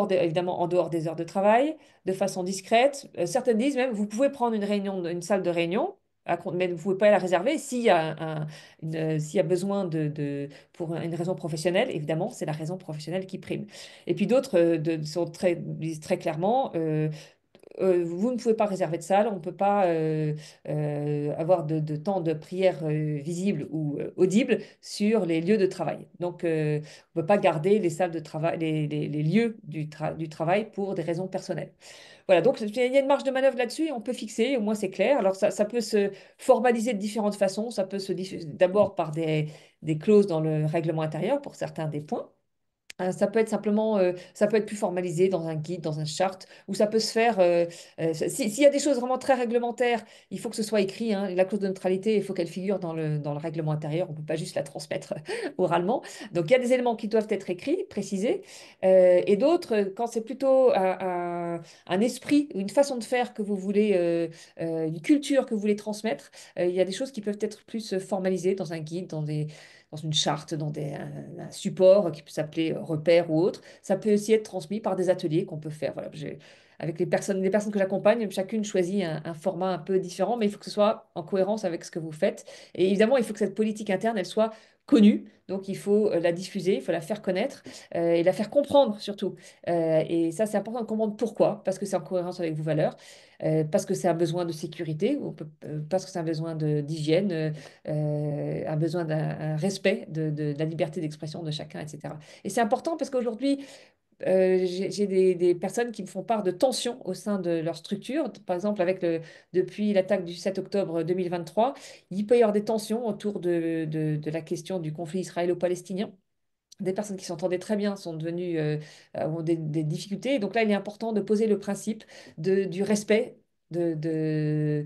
D: évidemment en dehors des heures de travail, de façon discrète. Certaines disent même, vous pouvez prendre une salle de réunion, mais vous ne pouvez pas la réserver. S'il y a besoin pour une raison professionnelle, évidemment, c'est la raison professionnelle qui prime. Et puis d'autres disent très clairement, vous ne pouvez pas réserver de salle, on ne peut pas avoir de temps de prière visible ou audible sur les lieux de travail. Donc, on ne peut pas garder les salles de travail, les lieux du travail pour des raisons personnelles. Voilà, donc il y a une marge de manœuvre là-dessus et on peut fixer, au moins c'est clair. Alors, ça peut se formaliser de différentes façons. Ça peut se diffuser d'abord par des clauses dans le règlement intérieur pour certains des points. Ça peut être simplement, ça peut être plus formalisé dans un guide, dans un charte, ou ça peut se faire. S'il y a des choses vraiment très réglementaires, il faut que ce soit écrit, hein. La clause de neutralité, il faut qu'elle figure dans le règlement intérieur. On ne peut pas juste la transmettre oralement. Donc il y a des éléments qui doivent être écrits, précisés, et d'autres, quand c'est plutôt un esprit ou une façon de faire que vous voulez, une culture que vous voulez transmettre, il y a des choses qui peuvent être plus formalisées dans un guide, dans une charte, dans un support qui peut s'appeler repère ou autre. Ça peut aussi être transmis par des ateliers qu'on peut faire. Voilà, avec les personnes que j'accompagne, chacune choisit un format un peu différent, mais il faut que ce soit en cohérence avec ce que vous faites. Et évidemment, il faut que cette politique interne, elle soit connue. Donc, il faut la diffuser, il faut la faire connaître et la faire comprendre surtout. Et ça, c'est important de comprendre pourquoi, parce que c'est en cohérence avec vos valeurs, parce que c'est un besoin de sécurité, parce que c'est un besoin d'hygiène, un besoin d'un respect de la liberté d'expression de chacun, etc. Et c'est important parce qu'aujourd'hui, j'ai des personnes qui me font part de tensions au sein de leur structure. Par exemple, depuis l'attaque du 7 octobre 2023, il peut y avoir des tensions autour de la question du conflit israélo-palestinien. des personnes qui s'entendaient très bien sont devenues, ont des difficultés. Et donc là, il est important de poser le principe du respect, de, de,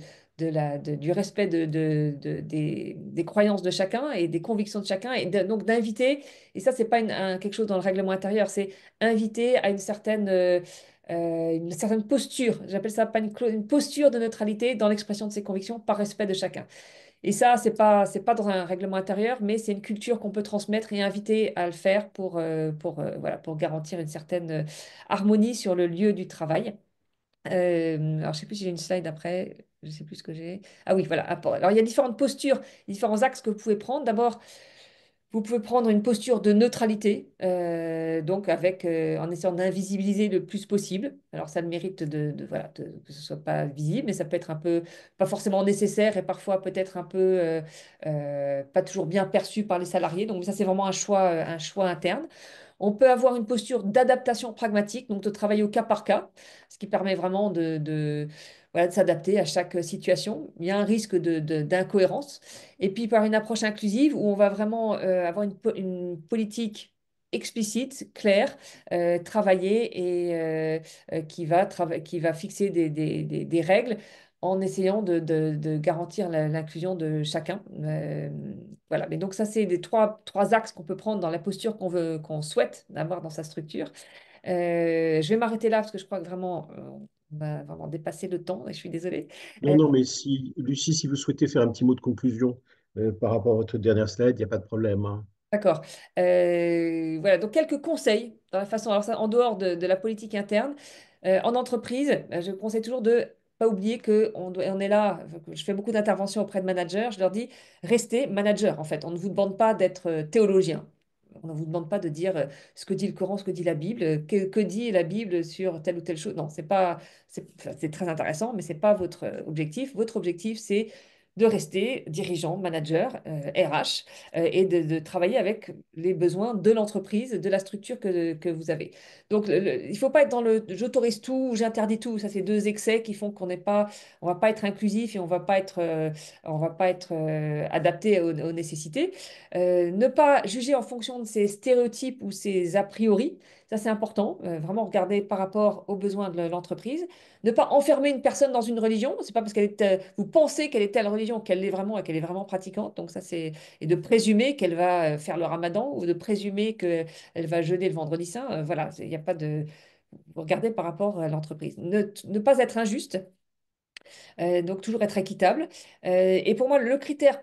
D: du respect des croyances de chacun et des convictions de chacun. Et donc d'inviter, et ça, c'est pas quelque chose dans le règlement intérieur, c'est inviter à une certaine posture. J'appelle ça pas une posture de neutralité dans l'expression de ses convictions par respect de chacun. Et ça, c'est pas dans un règlement intérieur, mais c'est une culture qu'on peut transmettre et inviter à le faire voilà, pour garantir une certaine harmonie sur le lieu du travail. Alors, je sais plus si j'ai une slide après, je sais plus ce que j'ai. Ah oui, voilà. Alors, il y a différentes postures, différents axes que vous pouvez prendre. D'abord, vous pouvez prendre une posture de neutralité, donc en essayant d'invisibiliser le plus possible. Alors ça a le mérite voilà, que ce soit pas visible, mais ça peut être un peu, pas forcément nécessaire et parfois peut-être un peu pas toujours bien perçu par les salariés. Donc ça c'est vraiment un choix interne. On peut avoir une posture d'adaptation pragmatique, donc de travailler au cas par cas, ce qui permet vraiment voilà, de s'adapter à chaque situation. Il y a un risque d'incohérence. Et puis par une approche inclusive où on va vraiment avoir une politique explicite, claire, travaillée et qui va fixer des règles en essayant de garantir l'inclusion de chacun. Voilà, mais donc ça, c'est des trois axes qu'on peut prendre dans la posture qu'on souhaite avoir dans sa structure. Je vais m'arrêter là parce que je crois que vraiment, on va vraiment dépasser le temps et je suis désolée.
A: Non, non, mais si, Lucie, si vous souhaitez faire un petit mot de conclusion par rapport à votre dernière slide, il n'y a pas de problème, hein.
D: D'accord. Voilà, donc quelques conseils dans la façon, alors ça, en dehors de la politique interne, en entreprise, je conseille toujours de pas oublier on est là, je fais beaucoup d'interventions auprès de managers, je leur dis, restez manager en fait. On ne vous demande pas d'être théologien. On ne vous demande pas de dire ce que dit le Coran, ce que dit la Bible, que dit la Bible sur telle ou telle chose. Non, c'est pas, enfin, c'est très intéressant, mais c'est pas votre objectif. Votre objectif, c'est de rester dirigeant, manager, RH et de travailler avec les besoins de l'entreprise, de la structure que vous avez. Donc, il ne faut pas être dans le j'autorise tout ou j'interdis tout. Ça, c'est deux excès qui font on va pas être inclusif et on va pas être adapté aux nécessités. Ne pas juger en fonction de ses stéréotypes ou ses a priori. Ça, c'est important. Vraiment regarder par rapport aux besoins de l'entreprise. Ne pas enfermer une personne dans une religion. C'est pas parce vous pensez qu'elle est telle religion qu'elle l'est vraiment et qu'elle est vraiment pratiquante. Donc ça, c'est et de présumer qu'elle va faire le ramadan ou de présumer qu'elle va jeûner le vendredi saint. Voilà, il n'y a pas de... Vous regardez par rapport à l'entreprise. Ne pas être injuste, donc toujours être équitable. Et pour moi, le critère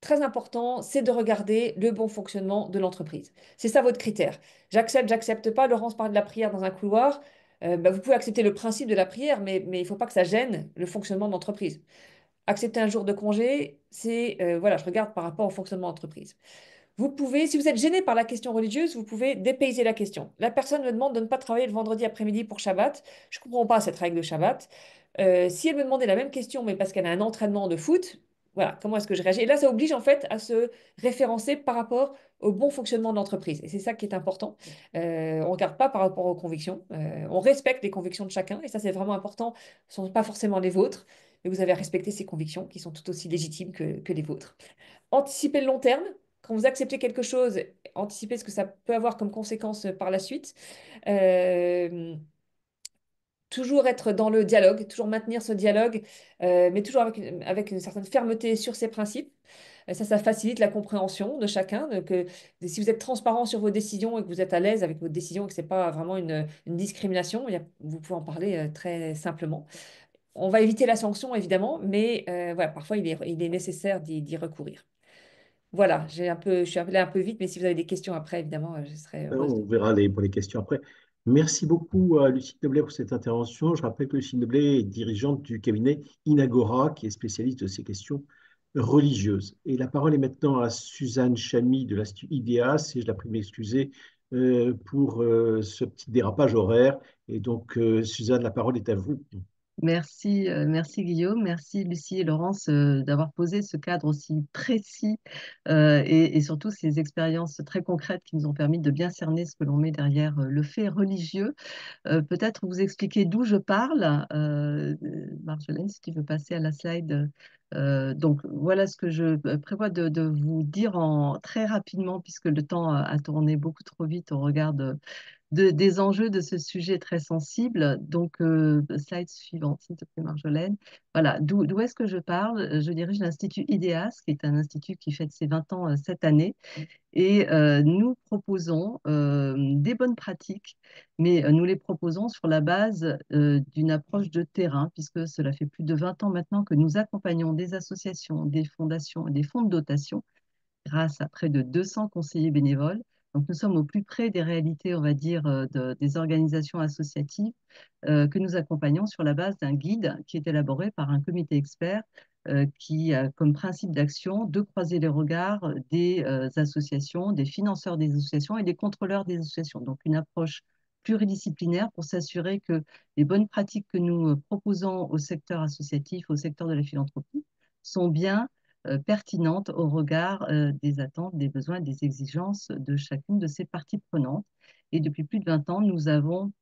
D: très important, c'est de regarder le bon fonctionnement de l'entreprise. C'est ça votre critère. J'accepte pas. Laurence parle de la prière dans un couloir. Bah, vous pouvez accepter le principe de la prière, mais il ne faut pas que ça gêne le fonctionnement de l'entreprise. Accepter un jour de congé, c'est, voilà, je regarde par rapport au fonctionnement de l'entreprise. Vous pouvez, si vous êtes gêné par la question religieuse, vous pouvez dépayser la question. La personne me demande de ne pas travailler le vendredi après-midi pour Shabbat. Je ne comprends pas cette règle de Shabbat. Si elle me demandait la même question, mais parce qu'elle a un entraînement de foot, voilà, comment est-ce que je réagis? Et là, ça oblige en fait à se référencer par rapport au bon fonctionnement de l'entreprise. Et c'est ça qui est important. On ne regarde pas par rapport aux convictions. On respecte les convictions de chacun. Et ça, c'est vraiment important. Ce ne sont pas forcément les vôtres, mais vous avez à respecter ces convictions qui sont tout aussi légitimes que les vôtres. Anticiper le long terme. Quand vous acceptez quelque chose, anticipez ce que ça peut avoir comme conséquence par la suite. Euh, Toujours être dans le dialogue, toujours maintenir ce dialogue, mais toujours avec une certaine fermeté sur ses principes. Ça facilite la compréhension de chacun. Si vous êtes transparent sur vos décisions et que vous êtes à l'aise avec votre décision et que ce n'est pas vraiment une discrimination, vous pouvez en parler très simplement. On va éviter la sanction, évidemment, mais voilà, parfois il est nécessaire d'y recourir. Voilà, je suis allée un peu vite, mais si vous avez des questions après, évidemment, je serai heureuse.
A: On verra pour les questions après. Merci beaucoup à Lucie Noblet pour cette intervention. Je rappelle que Lucie Noblet est dirigeante du cabinet Inagora, qui est spécialiste de ces questions religieuses. Et la parole est maintenant à Suzanne Chamy de l'Institut IDEAS, et je la prie de m'excuser pour ce petit dérapage horaire. Et donc, Suzanne, la parole est à vous.
E: Merci Guillaume, merci Lucie et Laurence d'avoir posé ce cadre aussi précis et surtout ces expériences très concrètes qui nous ont permis de bien cerner ce que l'on met derrière le fait religieux. Peut-être vous expliquer d'où je parle. Marjolaine, si tu veux passer à la slide. Donc voilà ce que je prévois de vous dire très rapidement puisque le temps a tourné beaucoup trop vite au regard des enjeux de ce sujet très sensible. Donc, slide suivante, s'il te plaît, Marjolaine. Voilà, d'où est-ce que je parle? Je dirige l'Institut IDEAS, qui est un institut qui fête ses 20 ans cette année. Et nous proposons des bonnes pratiques, mais nous les proposons sur la base d'une approche de terrain, puisque cela fait plus de 20 ans maintenant que nous accompagnons des associations, des fondations et des fonds de dotation grâce à près de 200 conseillers bénévoles. Donc, nous sommes au plus près des réalités, on va dire, des organisations associatives que nous accompagnons sur la base d'un guide qui est élaboré par un comité expert qui a comme principe d'action de croiser les regards des associations, des financeurs des associations et des contrôleurs des associations. Donc, une approche pluridisciplinaire pour s'assurer que les bonnes pratiques que nous proposons au secteur associatif, au secteur de la philanthropie, sont bien pertinentes au regard des attentes, des besoins et des exigences de chacune de ces parties prenantes. Et depuis plus de 20 ans, nous avons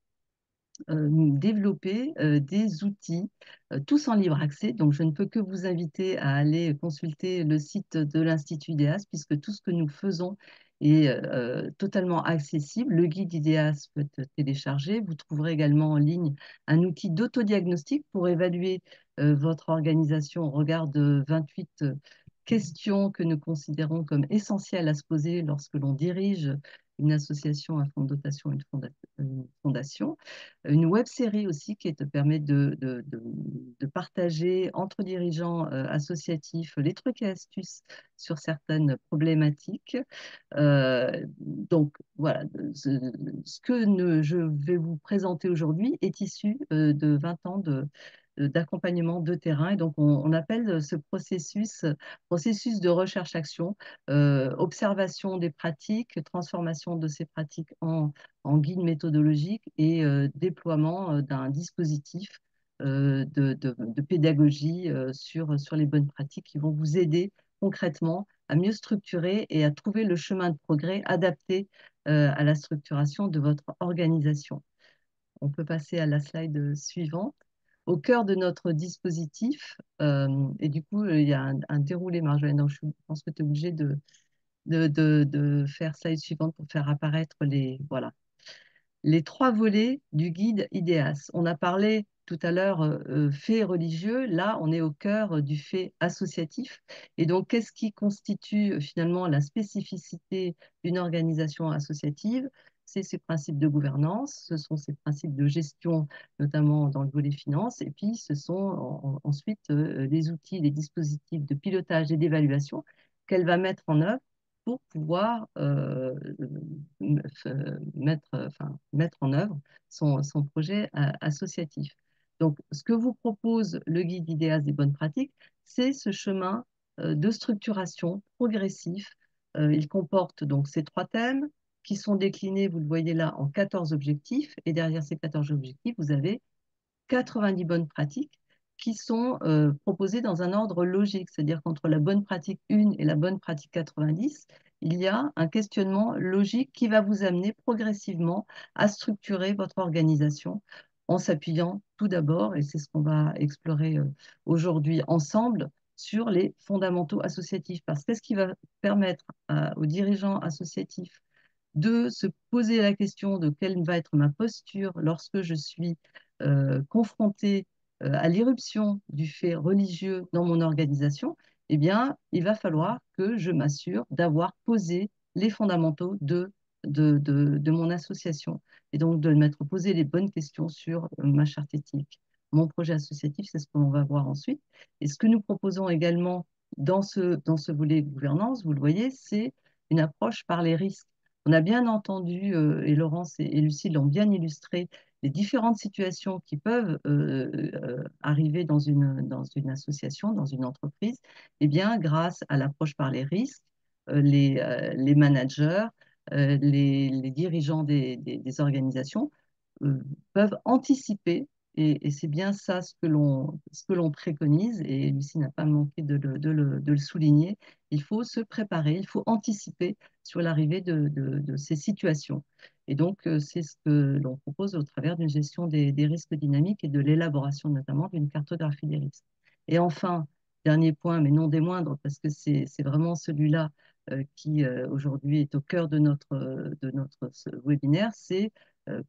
E: développer des outils, tous en libre accès. Donc, je ne peux que vous inviter à aller consulter le site de l'Institut IDEAS, puisque tout ce que nous faisons est totalement accessible. Le guide IDEAS peut être téléchargé. Vous trouverez également en ligne un outil d'autodiagnostic pour évaluer votre organisation au regard de 28 questions que nous considérons comme essentielles à se poser lorsque l'on dirige une association, un fonds de dotation, une fondation. Une web série aussi qui te permet de partager entre dirigeants associatifs les trucs et astuces sur certaines problématiques. Donc voilà, ce que je vais vous présenter aujourd'hui est issu de 20 ans d'accompagnement de terrain. Et donc, on appelle ce processus de recherche-action, observation des pratiques, transformation de ces pratiques en guide méthodologique et déploiement d'un dispositif de pédagogie sur les bonnes pratiques qui vont vous aider concrètement à mieux structurer et à trouver le chemin de progrès adapté à la structuration de votre organisation. On peut passer à la slide suivante. Au cœur de notre dispositif, et du coup, il y a un déroulé, Marjolaine, donc je pense que tu es obligé de faire slide suivante pour faire apparaître voilà, les 3 volets du guide IDEAS. On a parlé tout à l'heure fait religieux, là on est au cœur du fait associatif. Et donc qu'est-ce qui constitue finalement la spécificité d'une organisation associative? C'est ces principes de gouvernance, ce sont ces principes de gestion, notamment dans le volet finance, et puis ce sont ensuite les outils, les dispositifs de pilotage et d'évaluation qu'elle va mettre en œuvre pour pouvoir mettre en œuvre son projet associatif. Donc, ce que vous propose le guide IDEAS des bonnes pratiques, c'est ce chemin de structuration progressif. Il comporte donc ces 3 thèmes qui sont déclinés, vous le voyez là, en 14 objectifs. Et derrière ces 14 objectifs, vous avez 90 bonnes pratiques qui sont proposées dans un ordre logique, c'est-à-dire qu'entre la bonne pratique 1 et la bonne pratique 90, il y a un questionnement logique qui va vous amener progressivement à structurer votre organisation en s'appuyant tout d'abord, et c'est ce qu'on va explorer aujourd'hui ensemble, sur les fondamentaux associatifs. Parce que ce qui va permettre aux dirigeants associatifs de se poser la question de quelle va être ma posture lorsque je suis confrontée à l'irruption du fait religieux dans mon organisation, eh bien, il va falloir que je m'assure d'avoir posé les fondamentaux de mon association et donc de m'être posé les bonnes questions sur ma charte éthique. Mon projet associatif, c'est ce qu'on va voir ensuite. Et ce que nous proposons également dans ce volet gouvernance, vous le voyez, c'est une approche par les risques. On a bien entendu, et Laurence et Lucie l'ont bien illustré, les différentes situations qui peuvent arriver dans une association, dans une entreprise, eh bien, grâce à l'approche par les risques, les managers, les dirigeants des organisations peuvent anticiper Et c'est bien ça ce que l'on préconise, et Lucie n'a pas manqué de le souligner. Il faut se préparer, il faut anticiper sur l'arrivée de ces situations. Et donc, c'est ce que l'on propose au travers d'une gestion des risques dynamiques et de l'élaboration notamment d'une cartographie des risques. Et enfin, dernier point, mais non des moindres, parce que c'est vraiment celui-là qui aujourd'hui est au cœur de notre webinaire, c'est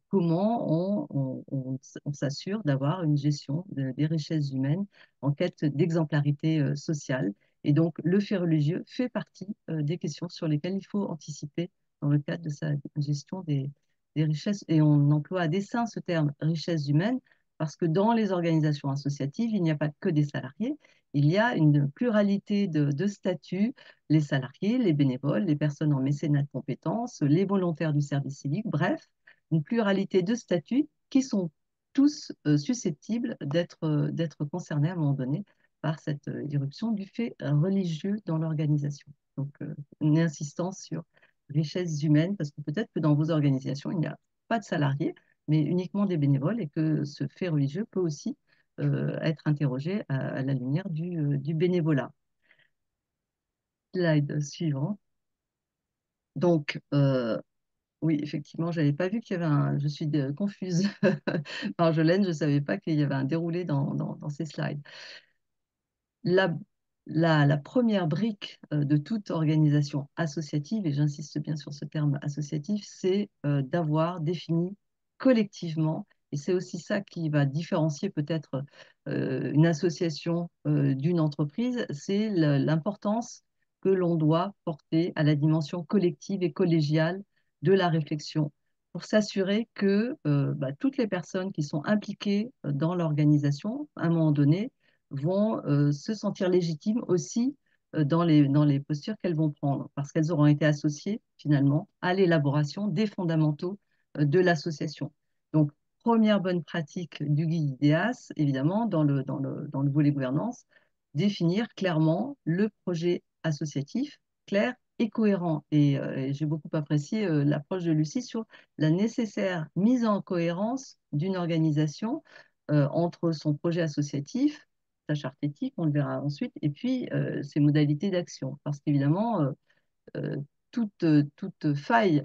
E: comment on s'assure d'avoir une gestion des richesses humaines en quête d'exemplarité sociale. Et donc, le fait religieux fait partie des questions sur lesquelles il faut anticiper dans le cadre de sa gestion des richesses. Et on emploie à dessein ce terme richesses humaines parce que dans les organisations associatives, il n'y a pas que des salariés, il y a une pluralité de statuts, les salariés, les bénévoles, les personnes en mécénat de compétences, les volontaires du service civique, bref, une pluralité de statuts qui sont tous susceptibles d'être concernés à un moment donné par cette irruption du fait religieux dans l'organisation. Donc, une insistance sur richesses humaines, parce que peut-être que dans vos organisations, il n'y a pas de salariés, mais uniquement des bénévoles, et que ce fait religieux peut aussi être interrogé à la lumière du bénévolat. Slide suivant. Donc, oui, effectivement, je n'avais pas vu qu'il y avait un... Je suis confuse. Marjolaine, je ne savais pas qu'il y avait un déroulé dans ces slides. La, la première brique de toute organisation associative, et j'insiste bien sur ce terme associatif, c'est d'avoir défini collectivement, et c'est aussi ça qui va différencier peut-être une association d'une entreprise, c'est l'importance que l'on doit porter à la dimension collective et collégiale de la réflexion pour s'assurer que toutes les personnes qui sont impliquées dans l'organisation, à un moment donné, vont se sentir légitimes aussi dans les postures qu'elles vont prendre, parce qu'elles auront été associées finalement à l'élaboration des fondamentaux de l'association. Donc, première bonne pratique du guide IDEAS, évidemment, dans le volet gouvernance, définir clairement le projet associatif, clair et cohérent. Et j'ai beaucoup apprécié l'approche de Lucie sur la nécessaire mise en cohérence d'une organisation entre son projet associatif, sa charte éthique, on le verra ensuite, et puis ses modalités d'action. Parce qu'évidemment, euh, toute faille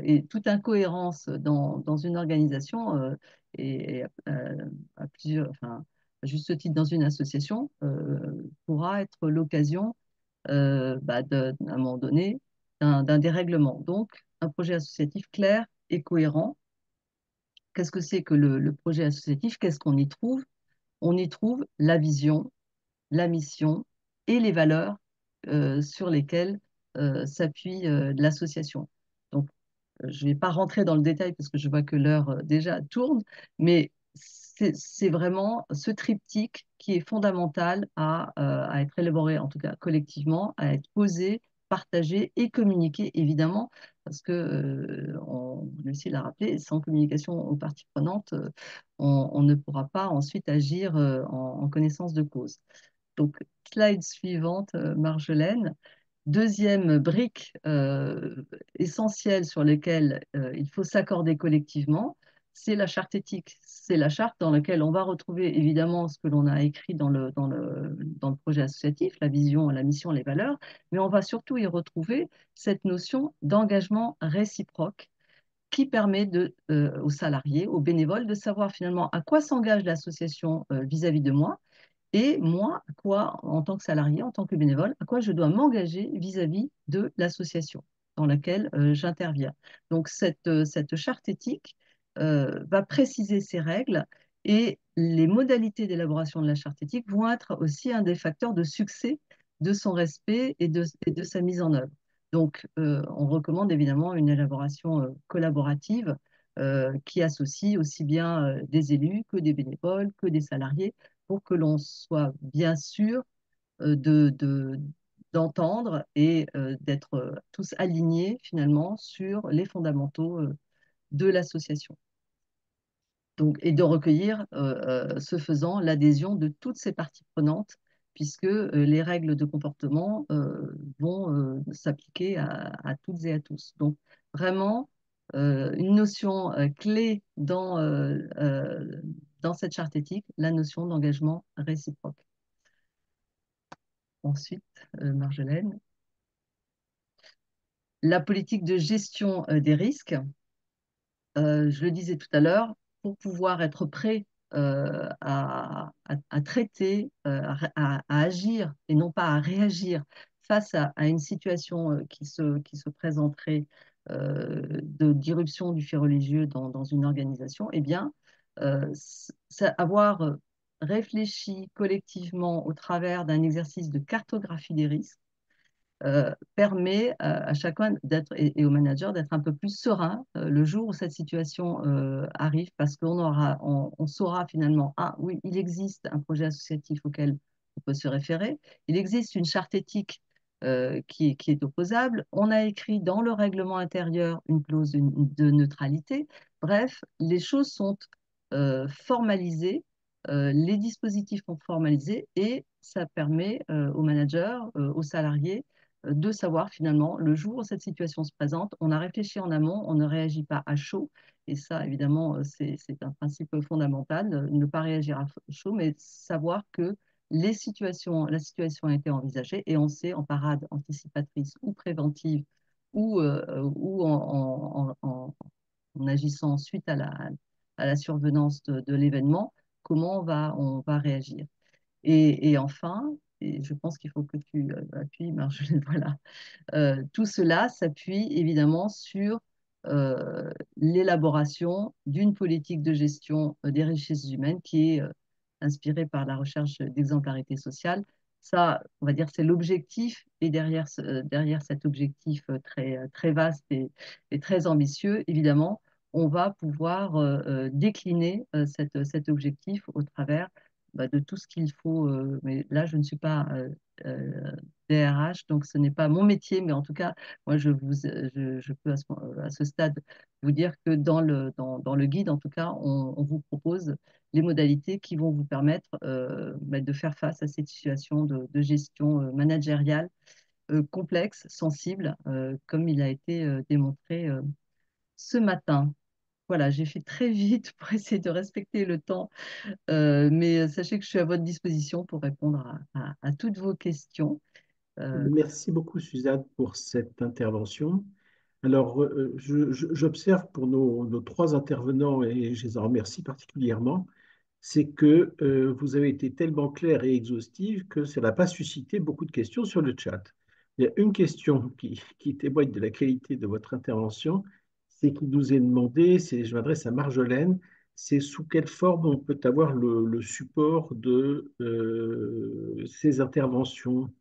E: et toute incohérence dans une organisation et à plusieurs, enfin, à juste titre dans une association pourra être l'occasion à un moment donné d'un dérèglement. Donc, un projet associatif clair et cohérent. Qu'est-ce que c'est que le projet associatif? Qu'est-ce qu'on y trouve? On y trouve la vision, la mission et les valeurs sur lesquelles s'appuie l'association. Donc, je ne vais pas rentrer dans le détail parce que je vois que l'heure déjà tourne, mais c'est vraiment ce triptyque qui est fondamental à être élaboré, en tout cas collectivement, à être posé, partagé et communiqué, évidemment, parce que, Lucie l'a rappelé, sans communication aux parties prenantes, on ne pourra pas ensuite agir en connaissance de cause. Donc, slide suivante, Marjolaine. Deuxième brique essentielle sur laquelle il faut s'accorder collectivement, c'est la charte éthique. C'est la charte dans laquelle on va retrouver évidemment ce que l'on a écrit dans le projet associatif, la vision, la mission, les valeurs, mais on va surtout y retrouver cette notion d'engagement réciproque qui permet aux salariés, aux bénévoles, de savoir finalement à quoi s'engage l'association vis-à-vis de moi, et moi, à quoi, en tant que salarié, en tant que bénévole, à quoi je dois m'engager vis-à-vis de l'association dans laquelle j'interviens. Donc, cette charte éthique va préciser ces règles, et les modalités d'élaboration de la charte éthique vont être aussi un des facteurs de succès de son respect et de sa mise en œuvre. Donc, on recommande évidemment une élaboration collaborative qui associe aussi bien des élus que des bénévoles, que des salariés, pour que l'on soit bien sûr d'entendre et d'être tous alignés finalement sur les fondamentaux de l'association. Donc, et de recueillir, ce faisant, l'adhésion de toutes ces parties prenantes, puisque les règles de comportement vont s'appliquer à toutes et à tous. Donc, vraiment, une notion clé dans cette charte éthique, la notion d'engagement réciproque. Ensuite, Marjolaine, la politique de gestion des risques. Je le disais tout à l'heure, pour pouvoir être prêt à traiter, à agir et non pas à réagir face à une situation qui se présenterait d'irruption du fait religieux dans une organisation, eh bien, avoir réfléchi collectivement au travers d'un exercice de cartographie des risques, permet à chacun d'être et au manager d'être un peu plus serein le jour où cette situation arrive, parce on saura finalement, ah oui, il existe un projet associatif auquel on peut se référer, il existe une charte éthique qui est opposable, on a écrit dans le règlement intérieur une clause de neutralité. Bref, les choses sont formalisées, les dispositifs sont formalisés et ça permet aux managers, aux salariés de savoir finalement le jour où cette situation se présente, on a réfléchi en amont, on ne réagit pas à chaud. Et ça, évidemment, c'est un principe fondamental, ne pas réagir à chaud, mais savoir que la situation a été envisagée et on sait en parade anticipatrice ou préventive ou en agissant suite à la survenance de l'événement, comment on va réagir. Et enfin, et je pense qu'il faut que tu appuies, Marjolaine, voilà, tout cela s'appuie évidemment sur l'élaboration d'une politique de gestion des richesses humaines qui est inspirée par la recherche d'exemplarité sociale. Ça, on va dire, c'est l'objectif, et derrière cet objectif très vaste et très ambitieux, évidemment, on va pouvoir décliner cet objectif au travers de tout ce qu'il faut. Mais là, je ne suis pas DRH, donc ce n'est pas mon métier, mais en tout cas, moi, je peux à ce stade vous dire que dans le guide, en tout cas, on vous propose les modalités qui vont vous permettre de faire face à cette situation de gestion managériale complexe, sensible, comme il a été démontré ce matin. Voilà, j'ai fait très vite pour essayer de respecter le temps, mais sachez que je suis à votre disposition pour répondre à toutes vos questions.
A: Merci beaucoup, Suzanne, pour cette intervention. Alors, j'observe pour nos trois intervenants, et je les en remercie particulièrement, c'est que vous avez été tellement clair et exhaustive que ça n'a pas suscité beaucoup de questions sur le chat. Il y a une question qui témoigne de la qualité de votre intervention, c'est qu'il nous est demandé, je m'adresse à Marjolaine, c'est sous quelle forme on peut avoir le support de ces interventions.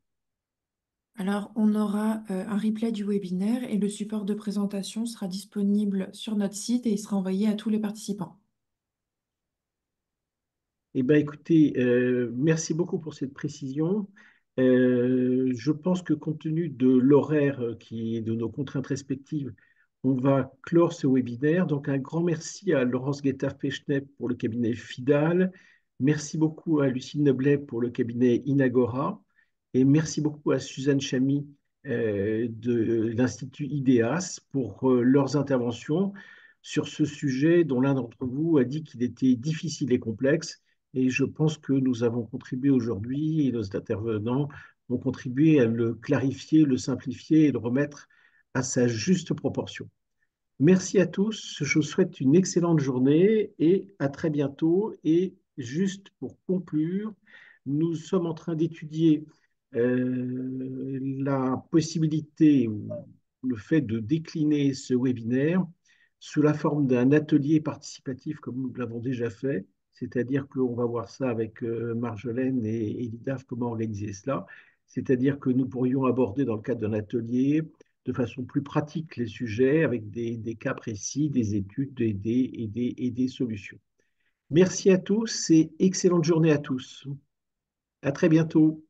B: Alors, on aura un replay du webinaire et le support de présentation sera disponible sur notre site et il sera envoyé à tous les participants.
A: Eh bien, écoutez, merci beaucoup pour cette précision. Je pense que compte tenu de l'horaire qui est de nos contraintes respectives, on va clore ce webinaire. Donc, un grand merci à Laurence Guettard-Pechnep pour le cabinet FIDAL. Merci beaucoup à Lucille Noblet pour le cabinet Inagora. Et merci beaucoup à Suzanne Chamy de l'Institut IDEAS pour leurs interventions sur ce sujet dont l'un d'entre vous a dit qu'il était difficile et complexe. Et je pense que nous avons contribué aujourd'hui, et nos intervenants ont contribué à le clarifier, le simplifier et le remettre à sa juste proportion. Merci à tous, je vous souhaite une excellente journée et à très bientôt. Et juste pour conclure, nous sommes en train d'étudier la possibilité ou le fait de décliner ce webinaire sous la forme d'un atelier participatif comme nous l'avons déjà fait, c'est-à-dire qu'on va voir ça avec Marjolaine et Lidaf, comment organiser cela, c'est-à-dire que nous pourrions aborder dans le cadre d'un atelier de façon plus pratique les sujets avec des cas précis, des études et des solutions. Merci à tous et excellente journée à tous. À très bientôt.